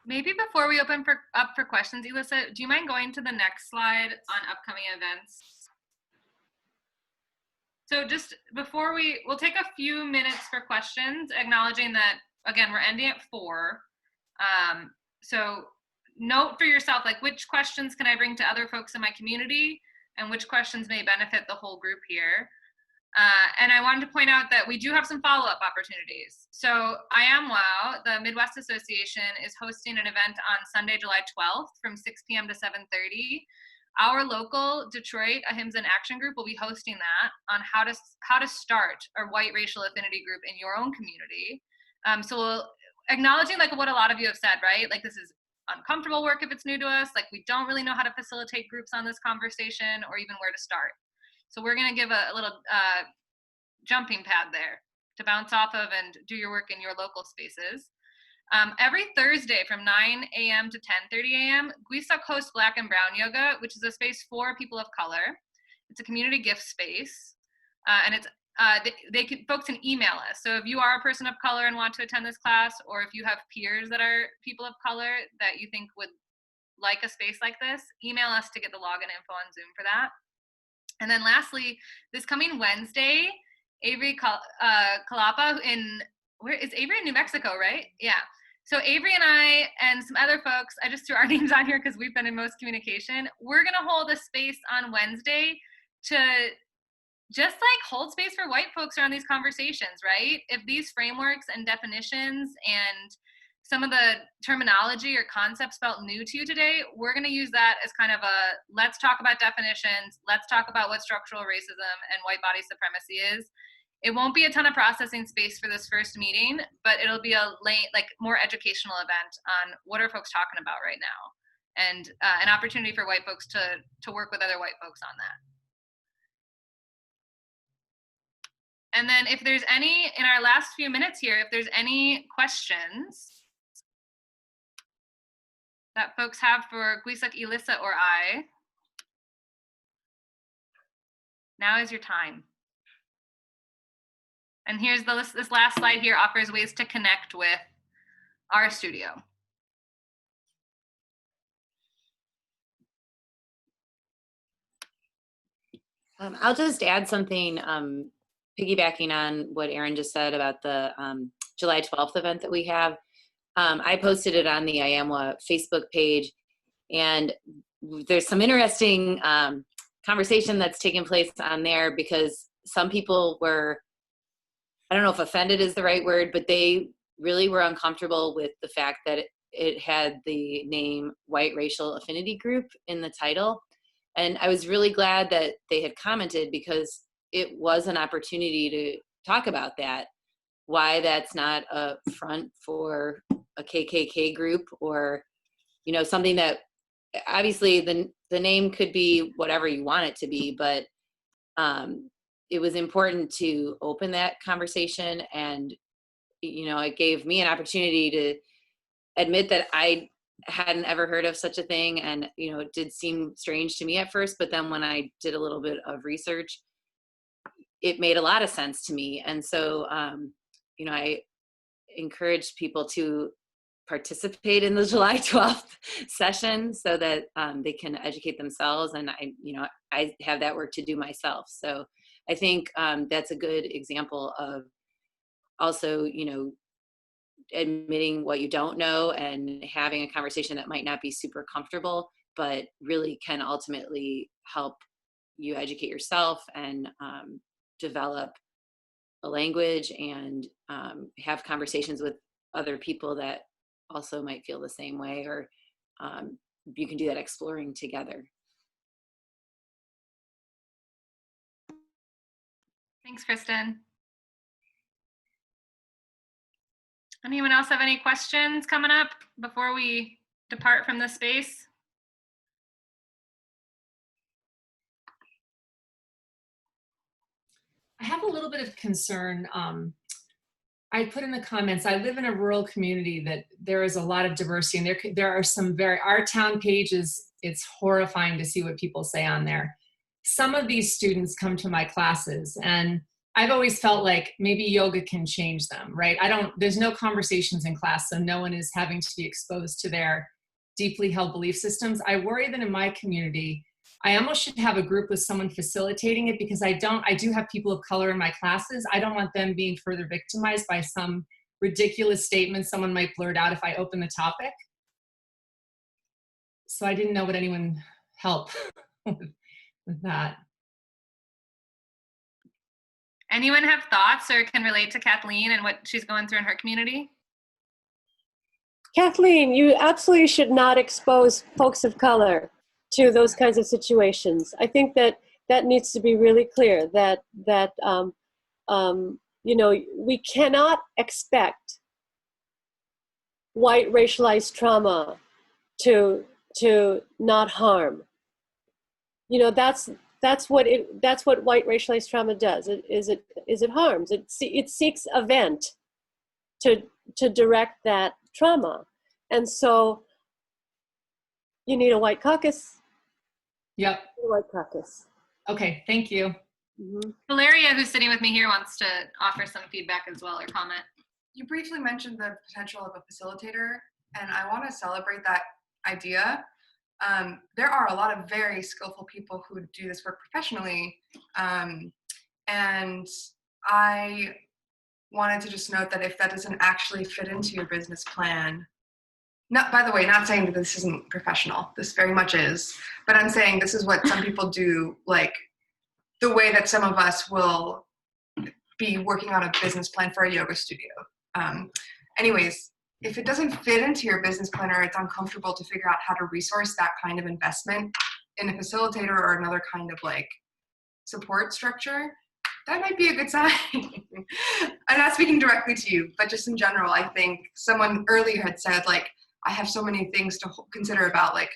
Speaker 3: Maybe before we open up for questions, Elissa, do you mind going to the next slide on upcoming events? So just before we'll take a few minutes for questions, acknowledging that, again, we're ending at 4. So note for yourself, like, which questions can I bring to other folks in my community and which questions may benefit the whole group here. And I wanted to point out that we do have some follow-up opportunities. So IAMWOW, the Midwest Association, is hosting an event on Sunday, July 12th from 6 p.m. to 7:30. Our local Detroit Ahimsa in Action group will be hosting that on how to start a white racial affinity group in your own community. So we'll, acknowledging like what a lot of you have said, right? Like, this is uncomfortable work if it's new to us. Like, we don't really know how to facilitate groups on this conversation or even where to start. So we're going to give a little jumping pad there to bounce off of and do your work in your local spaces. Every Thursday from 9 a.m. to 10:30 a.m., Guisak hosts Black and Brown Yoga, which is a space for people of color. It's a community gift space, and it's folks can email us. So if you are a person of color and want to attend this class, or if you have peers that are people of color that you think would like a space like this, email us to get the login info on Zoom for that. And then lastly, this coming Wednesday, Avery Calapa where is Avery in New Mexico, right? Yeah. So Avery and I and some other folks, I just threw our names on here because we've been in most communication. We're going to hold a space on Wednesday to just like hold space for white folks around these conversations, right? If these frameworks and definitions and some of the terminology or concepts felt new to you today, we're going to use that as kind of a, let's talk about definitions, let's talk about what structural racism and white body supremacy is. It won't be a ton of processing space for this first meeting, but it'll be a more educational event on what are folks talking about right now, and an opportunity for white folks to work with other white folks on that. And then if there's any, in our last few minutes here, if there's any questions that folks have for Guisak, Elissa, or I, now is your time. And here's this last slide here offers ways to connect with our studio.
Speaker 13: I'll just add something, piggybacking on what Erin just said about the July 12th event that we have. I posted it on the IAMWA Facebook page, and there's some interesting conversation that's taking place on there, because some people were, I don't know if offended is the right word, but they really were uncomfortable with the fact that it had the name White Racial Affinity Group in the title. And I was really glad that they had commented, because it was an opportunity to talk about that, why that's not a front for a KKK group, or, you know, something that obviously the name could be whatever you want it to be, but it was important to open that conversation. And, you know, it gave me an opportunity to admit that I hadn't ever heard of such a thing. And, you know, it did seem strange to me at first, but then when I did a little bit of research, it made a lot of sense to me. And so, you know, I encouraged people to participate in the July 12th session so that they can educate themselves. And I have that work to do myself. So I think that's a good example of also, you know, admitting what you don't know and having a conversation that might not be super comfortable, but really can ultimately help you educate yourself and develop a language and have conversations with other people that also might feel the same way, or you can do that exploring together.
Speaker 3: Thanks, Kristen. Anyone else have any questions coming up before we depart from this space?
Speaker 14: I have a little bit of concern. I put in the comments, I live in a rural community that there is a lot of diversity, and there are some our town pages, it's horrifying to see what people say on there. Some of these students come to my classes, and I've always felt like maybe yoga can change them, right? There's no conversations in class, so no one is having to be exposed to their deeply held belief systems. I worry that in my community, I almost should have a group with someone facilitating it, because I do have people of color in my classes. I don't want them being further victimized by some ridiculous statement someone might blurt out if I open the topic. So I didn't know would anyone help with that.
Speaker 3: Anyone have thoughts or can relate to Kathleen and what she's going through in her community?
Speaker 1: Kathleen, you absolutely should not expose folks of color to those kinds of situations. I think that that needs to be really clear, that you know, we cannot expect white racialized trauma to not harm. You know, that's what white racialized trauma does. It harms. It seeks a vent to direct that trauma. And so you need a white caucus.
Speaker 14: Yep.
Speaker 1: A white caucus.
Speaker 14: Okay, thank you.
Speaker 1: Mm-hmm.
Speaker 3: Valeria, who's sitting with me here, wants to offer some feedback as well or comment.
Speaker 7: You briefly mentioned the potential of a facilitator, and I want to celebrate that idea. There are a lot of very skillful people who do this work professionally, and I wanted to just note that if that doesn't actually fit into your business plan, by the way, not saying that this isn't professional, this very much is, but I'm saying this is what some people do, like the way that some of us will be working on a business plan for a yoga studio. Anyways, if it doesn't fit into your business plan or it's uncomfortable to figure out how to resource that kind of investment in a facilitator or another kind of like support structure, that might be a good sign. I'm not speaking directly to you, but just in general, I think someone earlier had said, like, I have so many things to consider about, like,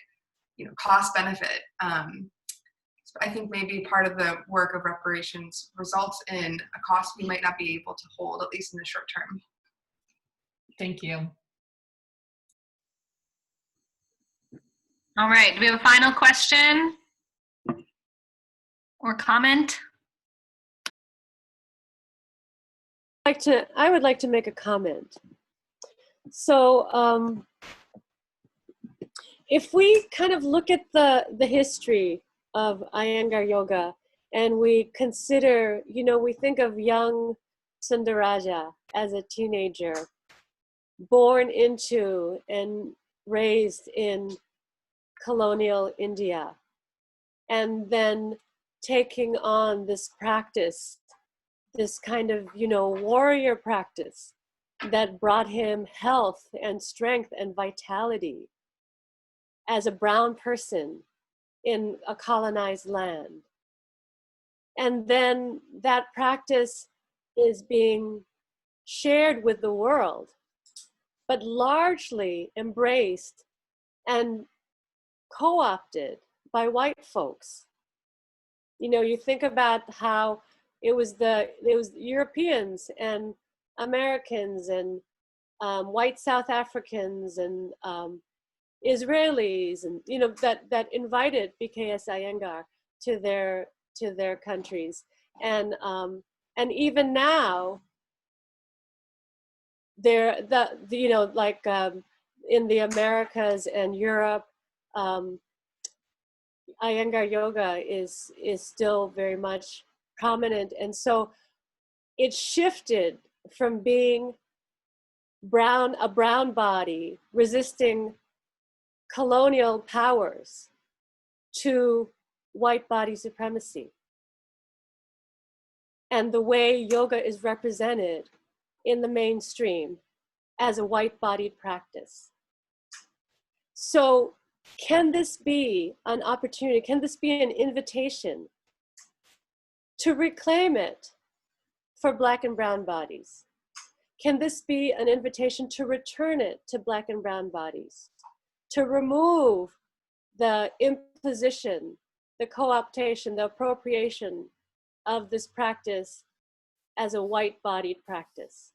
Speaker 7: you know, cost benefit. So I think maybe part of the work of reparations results in a cost we might not be able to hold, at least in the short term.
Speaker 14: Thank you.
Speaker 3: All right, do we have a final question or comment?
Speaker 1: I would like to make a comment. So if we kind of look at the history of Iyengar yoga and we consider, you know, we think of young Sundaraja as a teenager, born into and raised in colonial India, and then taking on this practice, this kind of, you know, warrior practice that brought him health and strength and vitality as a brown person in a colonized land. And then that practice is being shared with the world, but largely embraced and co-opted by white folks. You know, you think about how it was Europeans and Americans and white South Africans and Israelis, and, you know, that invited BKS Iyengar to their countries, and even now you know, like in the Americas and Europe, Iyengar yoga is still very much prominent, and so it shifted from being a brown body resisting colonial powers to white body supremacy, and the way yoga is represented in the mainstream as a white-bodied practice. So can this be an opportunity? Can this be an invitation to reclaim it for Black and brown bodies? Can this be an invitation to return it to Black and brown bodies? To remove the imposition, the co-optation, the appropriation of this practice as a white-bodied practice.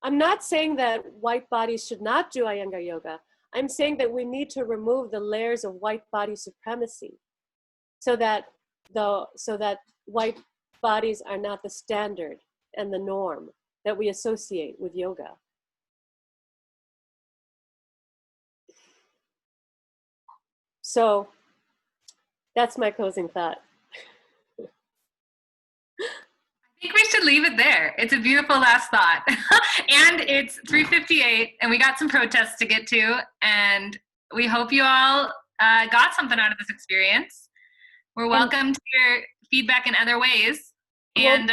Speaker 1: I'm not saying that white bodies should not do Iyengar yoga. I'm saying that we need to remove the layers of white body supremacy so that white bodies are not the standard and the norm that we associate with yoga. So That's my closing thought.
Speaker 3: I think we should leave it there. It's a beautiful last thought. And it's 3:58, and we got some protests to get to, and we hope you all got something out of this experience. We're welcome to your feedback in other ways, and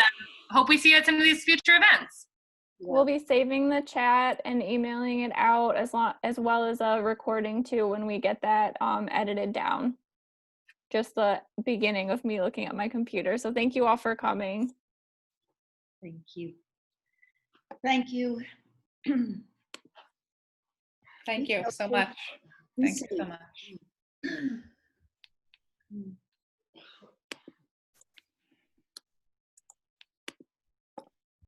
Speaker 3: hope we see you at some of these future events.
Speaker 2: We'll be saving the chat and emailing it out as well as a recording too when we get that edited down. Just the beginning of me looking at my computer. So thank you all for coming.
Speaker 15: Thank you. Thank you.
Speaker 8: Thank you so much. Thank you so much.